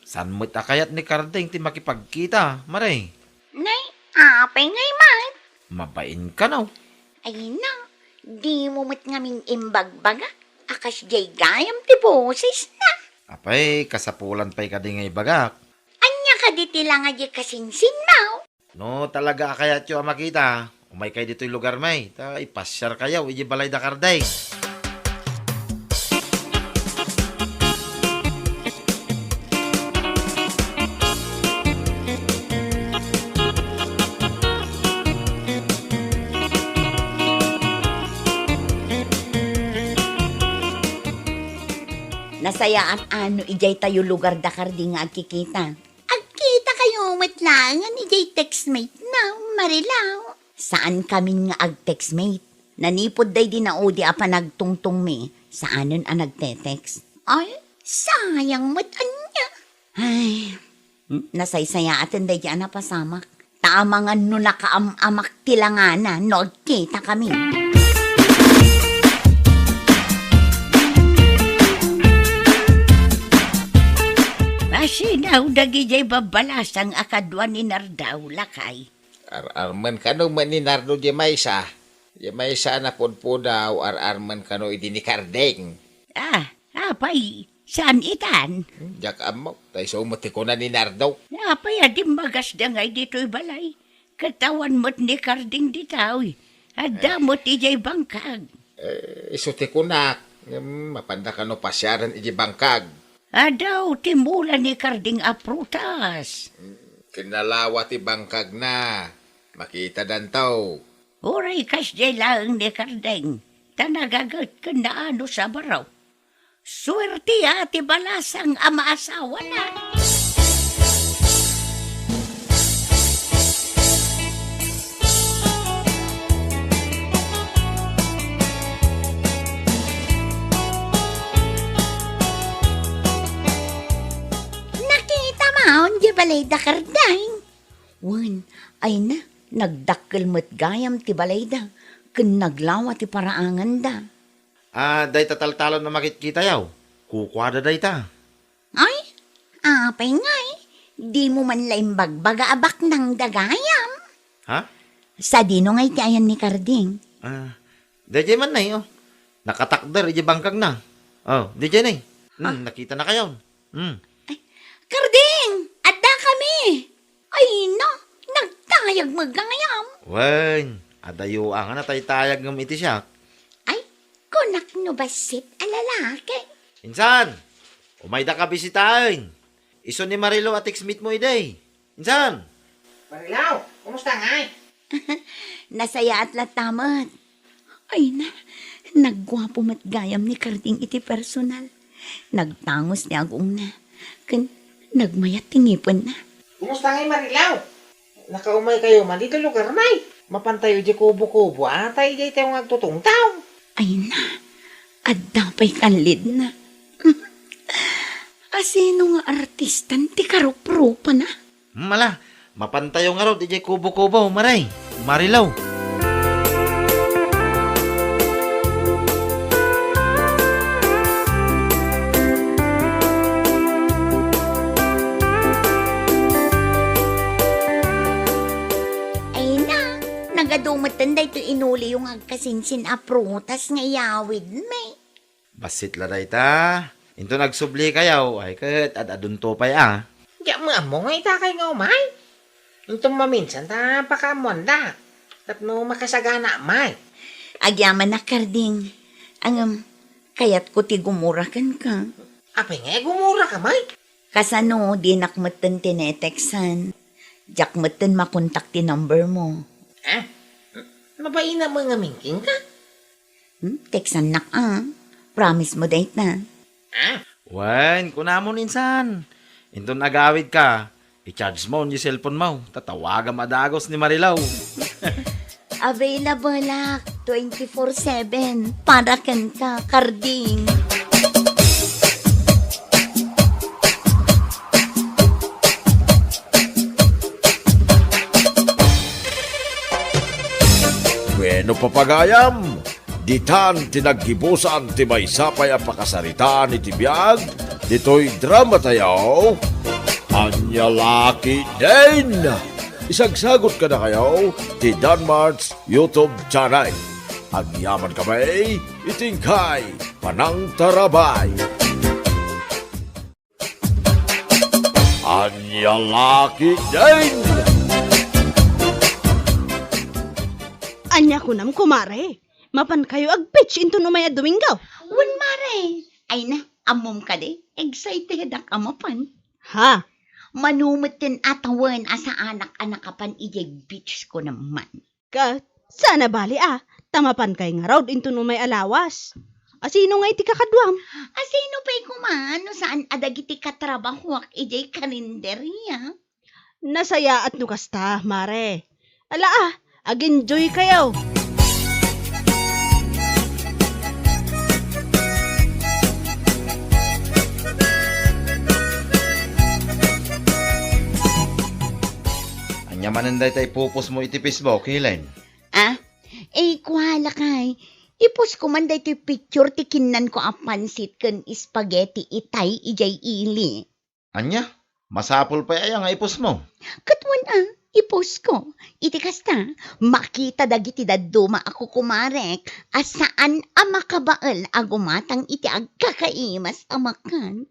Saan mo't akayat ni Kardeng ti makipagkita, Maray? Nay, apay ngay mat. Mabain ka naw. Ay na, di mo mat ngaming imbagbaga. Akas jay gayam ti boses na. Apay, kasapulan pa'y ka di ngay bagak. Anya ka diti lang aja kasinsin now. No, talaga akayat yung makita. Umay kayo dito'y lugar may. Ta ipasyar kayo, iji balay da Kardeng. Nasayaan ano ijay tayo lugar da Karding nga agkikita. Agkita kayo matlangan ijay textmate na, Marilaw. Saan kami nga ag-textmate? Nanipod day din na odi apa nagtungtong me. Saanon ang nagte-text? Ay, sayang matanya. Ay, nasaysaya atin day di pasamak. Tama nga no nakaamak tilangana, no agkita kami. Kasi daw dagijay babalasang akadwa ni Nardaw lakay. Arman kano man ni Nardo di maysa. Di maysa na po daw arman kano iti ni Kardeng. Apay, saan itan? Jak amo, tayo sumati ko na ni Nardo. Apay, adim magas da ngay dito'y balay. Katawan mo't ni Karding ditaw. Adamot ijay bangkag. Isuti ko na, mapanda kano pasyaran iti bangkag. Adaw, timula ni Karding aprutas. Kinalawa ti bangkag na. Makita dantaw. Uray kas jay lang ni Karding. Tanagagat ka na ano sa baraw. Swerte ati balasang ama-asawa na. Nakita maon di balay da Karding. Wan, ay na, nagdakkel mo't gayam ti balay da. Kun naglawa ti paraangan da. Day tataltalon na makikita yaw. Kukwada day ta. Ay, apay ngay. Di mo man laing bagbaga abak ng dagayam. Ha? Sa dino ngay ti ayan ni Karding. DJ man na oh. Nakatakder, iji bangkag na. Oh, DJ na nakita na kayo. Karding! Adda kami! Ay na, nagtayag magangayam. Wen, adayo ang na taytayag ng iti siya. Ay, kunak no basit alalaki. Insan, umayda ka bisitahin. Iso ni Marilo at ex-meet mo iday. Insan! Marilaw, kumusta nga? Nasaya at latamat. Ay na, nagwapo mat gayam ni Karding iti personal. Nagtangos ni agong na. Nagmayat tingipan na. Kumusta ngay Marilaw? Nakaumay kayo man dito lugar may. Mapantayo di kubo-kubo atay di tayo agtutungtaw. Ay na, adda pa'y kanlid na. Asino nga artistan ti karup-rupa na. Mala, mapantayo nga raw, DJ kubo-kubo, maray. Marilaw. Ay na, nagadumatan da ito inuli yung agkasinsin a prutas nga yawid may. Basit laday ta. Into nagsubli kayaw, ay kat adadun to pay ah. Di mo nga itakay nga umay. Itong maminsan ta pakamonda. Tapno makasagana may. Agyaman na karding. Ang kayat ko ti gumurakan ka. Apay nga gumura ka may. Kasano di nakmatan tineteksan. Jakmatan makontak ti number mo. Ah, mabaina mo nga mingking ka. Teksan nak Promise mo date na. Ah, Wan, kunamon insan. Into nagawid ka, i-charge mo yung cellphone mo. Tatawagan madagos ni Marilaw. Available 24/7 para kan ka, karding. Bueno papagayam, ditan tinaggibusan ti may sapay ang pakasaritaan iti biyag, dito'y drama tayo. Anya laki din! Isagsagot ka na kayo ti Danmart's YouTube channel. Agyaman kami, itingkay, panang tarabay. Anya laki din! Anya ko nam kumare. Mapan kayo ag-pitch into no maya Domingo. Wan mare. Ay na, amom ka de. Excited ak amapan. Ha? Manumitin atawan asa anak-anak kapan ijay beach ko naman. Ka, sana bali tamapan kay nga raw into no may alawas. Asino nga iti kakadwam? Asino pa'y kumano saan adagiti katrabaho ak ijay kalenderya? Nasaya at nukasta, mare. Ala ag-enjoy kayo. Anya mananday tay pupos mo iti Facebook, Helen. Kuhala kay. Ipos ko man da ito picture ti kinan ko apansit kan spaghetti itay ijay ili. Anya, masapol pa ay nga ipos mo. Katwan ipos ko. Iti kasta, makita dagiti daduma ako kumarek asaan amakabaal agumatang iti agkakaimas amakan.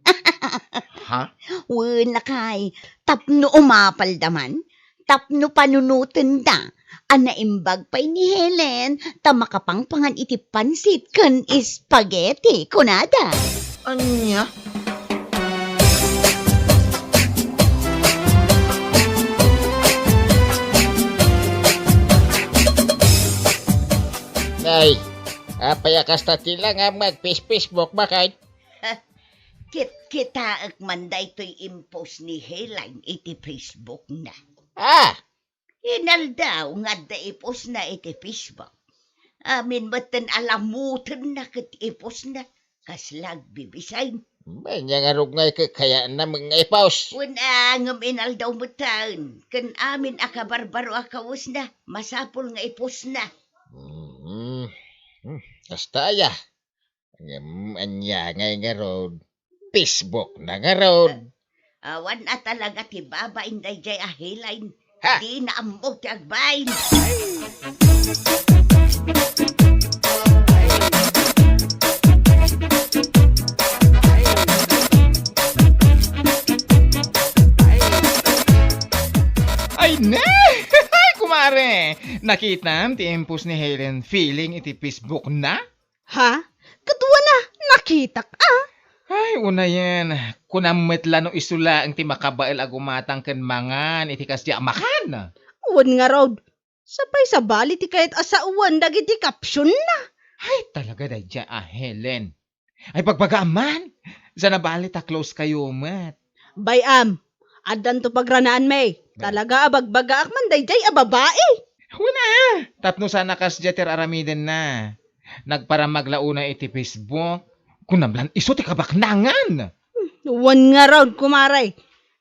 Ha? Wala kay, tapno umapal daman, tapno panunutan da. Anaimbag pa'y ni Helen, tamakapangpangan iti pansit kan spaghetti, kunada. Anya? Nay, apay akasta tila nga mag-Facebook bakay. Kita agmanday to'y impose ni Helen iti Facebook na. Inaldaw nga da ipos na iti Facebook. Amin batan alamutan na kat ipos na. Kaslag bibisayn. Manya nga rugngay kaya na mga ipaus. Unangam inaldaw mo taon. Kan amin akabarbaro akawas na. Masapol nga ipos na. Kasta ya. Anya nga road. Facebook na nga road. Awan na talaga ti baba inday jay ahilain. Ha? Di na ambog ti agbayin. Ay, ne! Ay, kumare! Nakita ti impus ni Helen feeling iti Facebook na? Ha? Kadwa na, nakitak Ay, una yan. Kunamit no isula ang ti makabail agumatang ken mangan iti kasya makan. Uwan nga raw. Sapay sa bali ti kahit asauan dagiti caption na. Ay, talaga dadya Helen. Ay, pagpagaman. Sa nabali ta close kayo, mat. Bayam, adan to pagranaan may. Talaga abagbaga ak man dayjay a babae. Wala. Tapno sana kas jeter aramiden na. Nagpara maglauna iti Facebook. Kunamlan iso ti kabaknangan. Wan nga raw kumaray.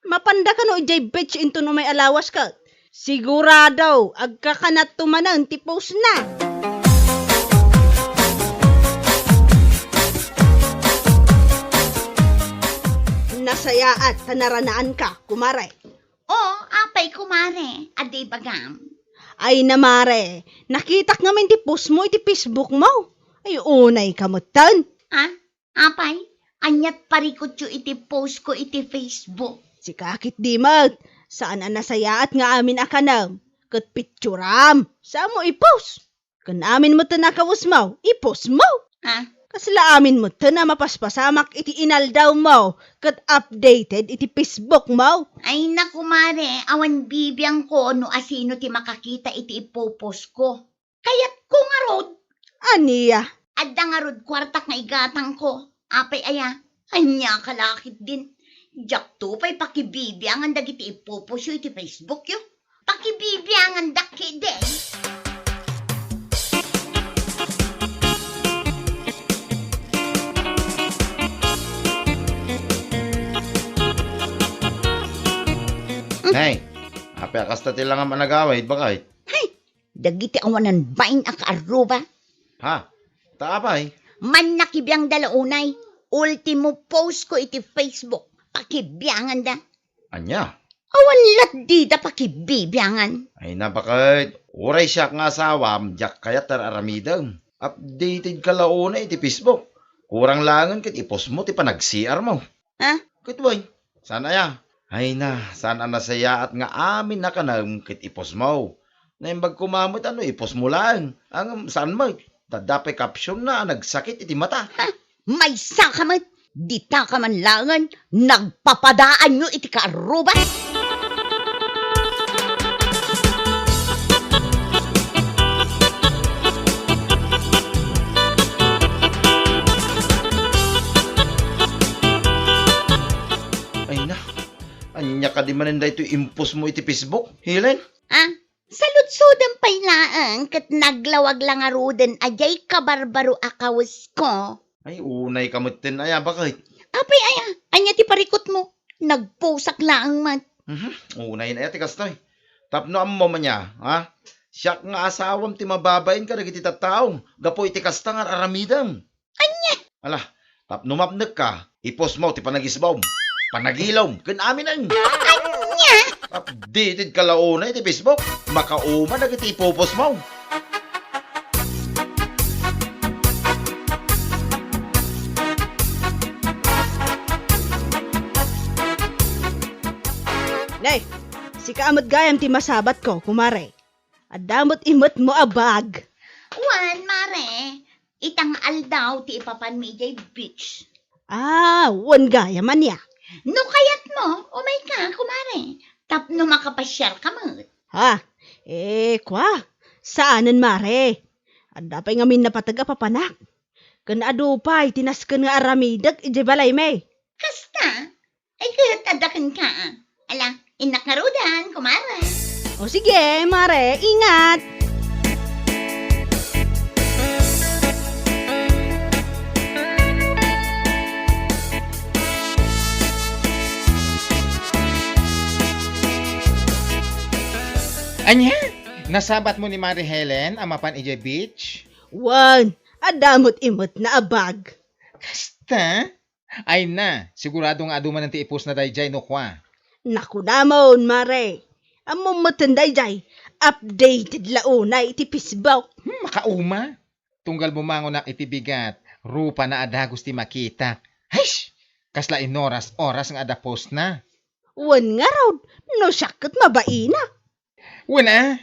Mapanda ka no ijay bitch into no may alawas ka. Sigurado, agkakanat tumanan ti post na. Nasaya at tanaranaan ka, kumaray. Oh, apay kumare. Aday bagam. Ay namare, nakitak ngamin ti post mo iti Facebook mo. Ay unay kamutan. Ha? Apay? Anyat parikot yu iti post ko iti Facebook. Si kakit di mag, saan ang nasaya at nga amin akanam. Kat picturam, saan mo i-post? Kan amin mo tanakawas mo, i-post mo. Ha? Kasla amin mo na mapaspasamak iti inaldaw mo, kat updated iti Facebook mo. Ay naku mare, awan bibiyang ko no asino ti makakita iti ipopost ko. Kayat ko nga rod. Aniya, Adda nga rod kwartak nga igatang ko. Apay aya, anya kalakit din. Jak to pa'y pakibibiyangan dagiti ipopost yu iti Facebook yu. Pakibibiyangan daki din. Hey, apay akas ta tila nga managaway, bakay? Dagiti awanan bain akaaruba. Ha? Taapay? Man nakibiyang dalaunay. Ultimo post ko iti Facebook. Pakibiyangan da. Anya? Awan lat da pakibibiyangan. Ay napakay. Uray siya nga asawam, jak kaya tararamidang. Updated ka launa iti Facebook. Kurang langan kit ipos mo, ti panag-CR mo. Ha? Kit boy, sana ya? Ay na, sana nasaya at nga amin na ka na kit ipos mo. Naimbag kumamot ano, ipos mo lang. Ang saan mo? Dadapay caption na, nagsakit iti mata. May sakamat. Dita ka man langan. Nagpapadaan nyo iti kaaruba. Ay na, anya ka di maninday ito impos mo iti Facebook, Helen? Ah, salud-sudan pa'y laang kat naglawag lang aruden ajay kabarbaro akawas ko. Ay, unay kamutin, aya, bakit? Apay aya, anya ti parikot mo. Nagpusak laang man. Unay na yati kastoy. Tapno ang mo man niya, ha? Siyak nga asawam ti mababayin ka nagiti tattaong. Gapo iti kastangar aramidam. Anya? Ala, tapno mapnek ka. Ipos mo ti panagisbaw. Panagilom. Kan amin ang. Anya? Updated ka launa iti Facebook. Makauma nagiti ipopos mo. nay, si kaamot gayam ti masabat ko, kumare. Adamot imot mo abag. Wan, mare. Itang aldaw ti ipapan mi jay beach. Ah, wan gaya man ya. No kayat mo, umay ka, kumare. Tapno makapasyal ka mo. Ha? Kwa? Saanan mare? Adapay ngamin napataga papanak. Kan adupay, tinaskan nga aramidag, ije balay may. Kasta? Ay kahit adakan ka. Ala, inakarudan, kumare. O sige, mare, ingat. Anya? Nasabat mo ni Mari Helen ang mapan ije beach? Wan, adamot imot na abag. Kasta? Ay na, sigurado nga aduman ng tiipos na dayjay no kwa. Naku namon, mare. Among matanday jay, updated launay iti Facebook. Makauma. Tunggal bumangon na itibigat. Rupa na ada gusti makita. Hish! Kasla inoras nga ada post na. Wan nga raw, no syakot mabaina. Wala.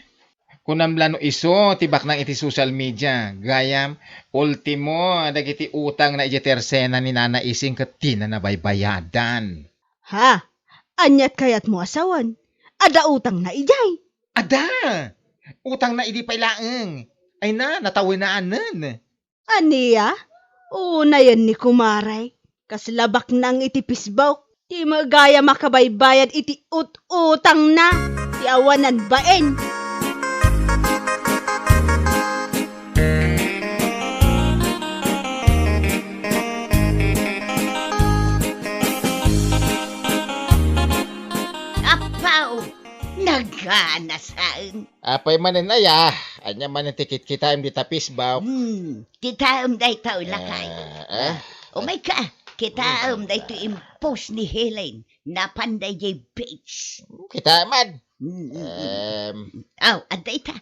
Kunamlano iso, tibak ng iti social media. Gayam, ultimo, dagiti utang na iti tersena ni Nana Ising kat di na nabaybayadan. Ha? Anyat kayat mo asawan? Ada utang na ijay. Ada! Utang na idi pailaeng. Ay na, natawinaanan. Aniya? Una yan ni kumaray. Kaslabak nang iti Facebook. Ti Di magaya makabaybayad iti utang na. Ti awanan baen. Apaw, nagkanasaan. Apay manen aya. Anya man ang tikit kita im di tapis ba? Kita day tao lakay. Ah, Oh my God, kita day to impose ni Helen na panday jay beach. kita man. Aday ta.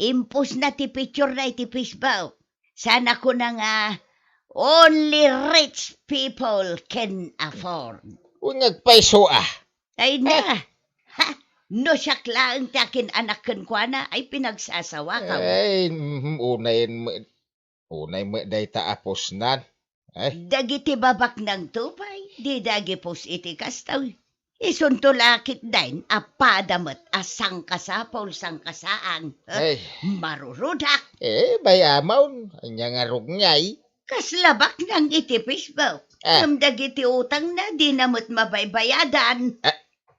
Impose na ti picture na iti Facebook. Sana ko na nga only rich people can afford. Ungag paiso ah. Ay na. Ha? No siya lang takin anak kan kwa na ay pinagsasawa ka. Ay, unay mo day ta apos nan. Ay, Dagiti babak ng tupay, di dagi pos iti kastaw. Isuntulakit din, apadamat asang kasapol sang kasaan. ay. Marurudak, Bayamaw. Anya nga rugngay. kaslabak ng itipis ba? Ah. Dagiti utang na di namot mabaybayadan.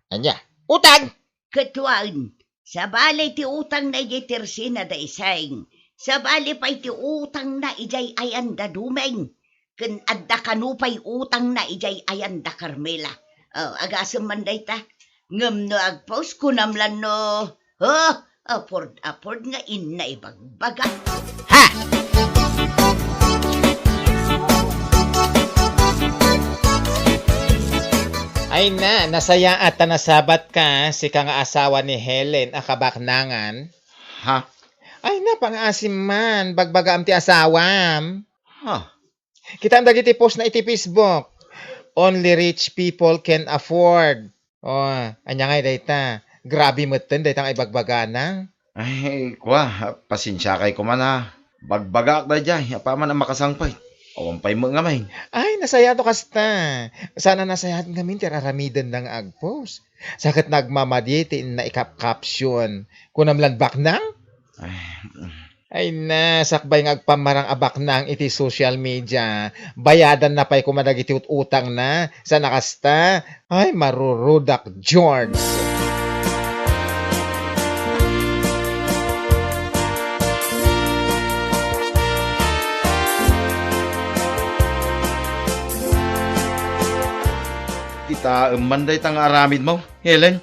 Anya, utang. Katuan, sa balay ti utang na ijitirsi na da isang. Sa balay pa iti utang na ijay ayan da dumeng. Kun adda kanupay utang na ijay ayan da Carmela. Agasam man day ta. Ngam no agpos kunamlan no. Apord nga inna ibagbaga. Ha! Ay na, nasaya at nasabat ka si kang asawa ni Helen akabaknangan. Ha? Ay na, pangasim man, bagbagam ti asawam. Ha? Kita ang dagiti post na iti Facebook. Only rich people can afford. Anya nga dayta. Grabe mo ten, dayta nga ibagbaganang. Ay, kwa, pasensya kay ko man ha. Bagbagak da dyan, pa man ang makasangpay. Awampay mo nga may. Ay, nasaya to kasta. Sana nasayahan kami tiraramidan ng agpost. Sakit nagmamaditi na ikap-caption. Kunamlan baknang? Ay na, sakbay ng agpamarang abaknang iti social media. Bayadan na pa'y kumadagiti utang na. Sa nakasta, ay marurudak George. Kita manday tang aramid mo, Helen.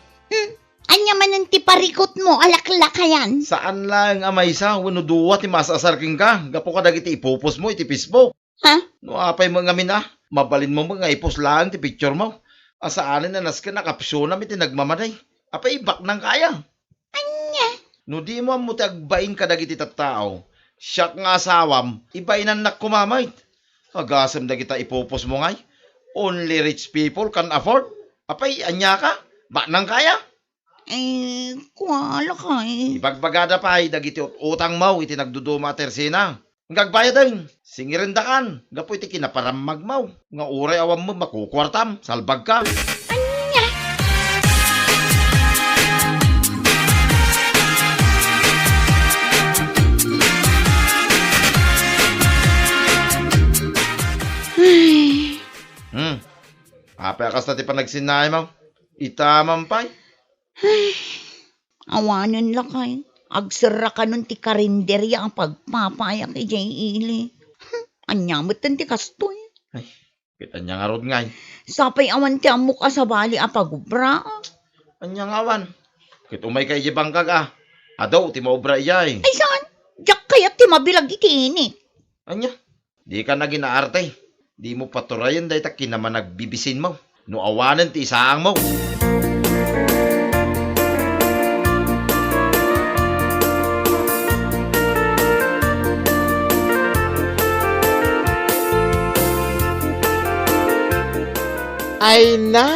Anya man ang tiparikot mo, alaklakayan. Saan lang amay sa, wano duwa ti masasarking ka. Gapo ka dagiti ipupos mo iti Facebook. Ha? No apay mo nga mina, mabalin mo mga ipos lang ti picture mo. Asaanin na nas ka nakapsyon na iti nagmamaday. Apay ibak nang kaya. Anya? No di mo ti agbain ka dagiti tattao. Siyak nga asawam, ibainan nak kumamay. Agasam dagita ipupos mo ngay. Only rich people can afford. Apay, anya ka? Bak nang kaya? Kuwala ka Ibagbagada pa ay dagiti utang mo iti nagduduma tersina. Ngagbayad din. Singirindakan. Gapo iti kinaparamag mo. Nga uray awam mo makukwartam. Salbag ka. Apekas na ti panagsinay mo. Itaman pa. Awanan lakay. Agsara ka nun ti karinderya ang pagpapayak kay Jay Ili. Anyamot ti kastoy. Kita niya nga rod ngay. Sapay awan ti amok ka sa bali apagubra. Anya nga awan. Kit umay kay jibang kag Adaw, ti maubra iyay. Ay saan? Diyak kayat ti mabilag iti ini. Anya, di ka na ginaarte. Di mo paturayan dahi ta kinaman nagbibisin mo. No awanan ti isaang mo. Ay na!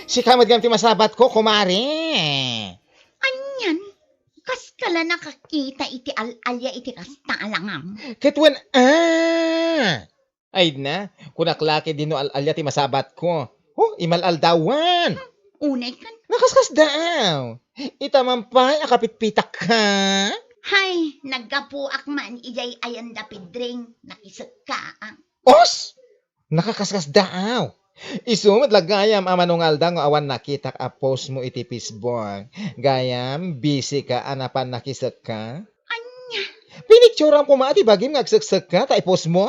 Si kamad ganti masabat ko, kumari. Anyan, kas kala nakakita iti alalya iti kasta alangam. Katwan, Ay na, kunaklaki din no alalya ti masabat ko. Imalaldawan. Unay kan. Nakaskas daw. Itamampay, akapitpitak ka. Hay, naggapuak man ijay ayan da pidring. Nakisag ka. Os! Nakakaskas daw. Isumot lang gayam amanungalda nga awan nakita ka post mo iti Facebook. Gayam, busy ka, anapan nakisak ka? Anya, Pinicturean ko maati bagim nga agsaksag ka, ta i-post mo?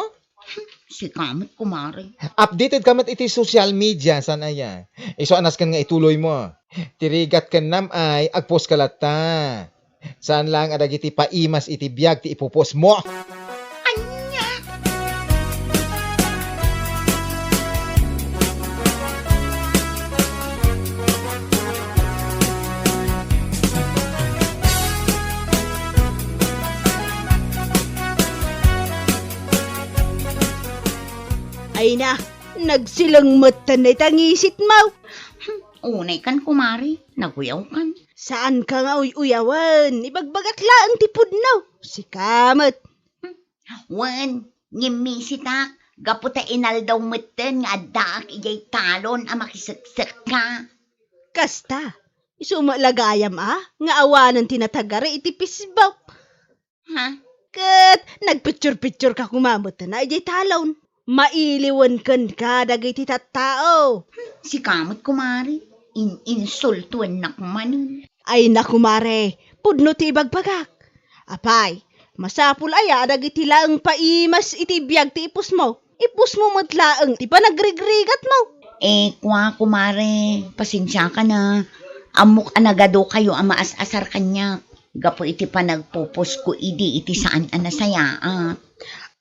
si kamot kumari. Updated ka mat iti social media, sana ya. Iso anas kan nga ituloy mo. Tirigat kan nam ay, agpost ka lata. Saan lang adag iti paimas iti biyag ti ipopost mo? Anya, Ay na, nagsilang mata na itangisit mo. unay kan kumari, naguyaw kan. Saan ka nga uyawan? Ibagbagak laang tipod no. Si kamot. Wen, ngimisitak, gaputa inaldaw meten nga daak ijay talon a makisaksak ka. Kasta, isumalagayam nga awanan tinatagari iti pisbaw. Ha? Kat, nagpicture-picture ka kumamot na ijay talon. Mailiwan kan ka dagiti tattao. Si kamot kumari, insultuan na kumanin. Ay naku mare, pudno ti ibagbagak. Apay, masapul aya dagiti laang paimas iti biyag ti ipus mo. Ipus mo matlaang ti panagrigrigat mo. Kwa kumare, pasensya ka na. Amok anagado kayo ang maas-asar kanya. Gapo iti panagpupos ko iti saan anasaya.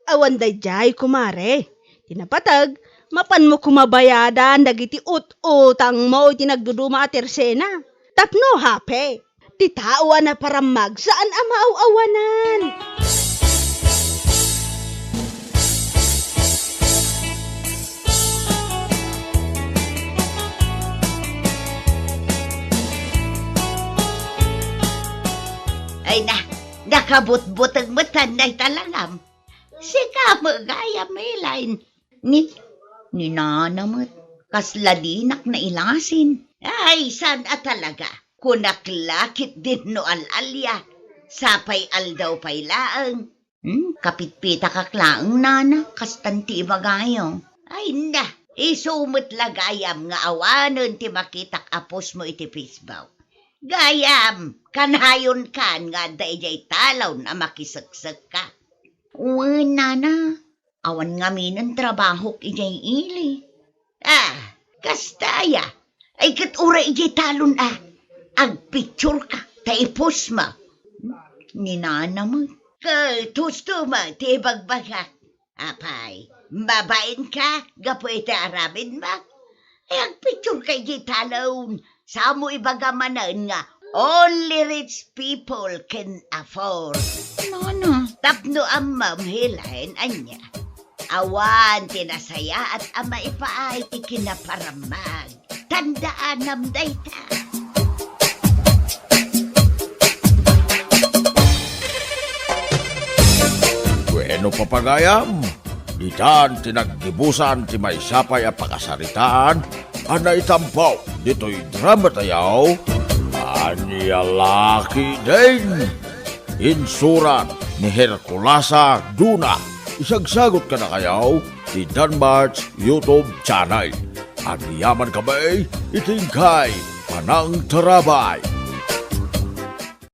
Awan dayjay kumare. Tinapatag, mapan mo kumabayadan dagiti ut-utang mo iti nagduduma a tersena. Tapno hape. Ti tao na paramag saan ang maaw-awanan. Ay na, nakabut-but ang matanday talangam. Si kamagaya may ni nanamot, kasladinak na ilasin. Ay, saan talaga? Kunaklakit din no alalya. Sapay aldaw pay laang. Kapitpita kaklaang nana, kastanti bagayo. Ay na, isumot lagayam nga awanon ti makitak apos mo iti Facebook. Gayam, kanayon kan nga dayjay talaw na makisagsak ka. Uwan, nana, awan nga minan trabaho ijay ili. Kastaya, ay kat ura ijay talon agpicture ka, taipos ma. Ni nana mo, tusto ma, tibagbagak. Apay, babain ka, gapo iti arabin ma. Ay agpicture ka ijay talon. Samo ibagamanan nga, only rich people can afford. No. Tapno ang mamhilain anya. Awan tinasaya at ama ipaay ti kinaparamag. Tandaan nam dayta. Bueno papagayam, ditan tinagdibusan ti may sapay a pakasaritaan, ana itampaw dito'y drama tayaw, anya laki din. Insuran ni Herculasa Duna. Isagsagot ka na kayaw di Danmar's YouTube channel. Ang yaman kamay, itingkay, panang tarabay.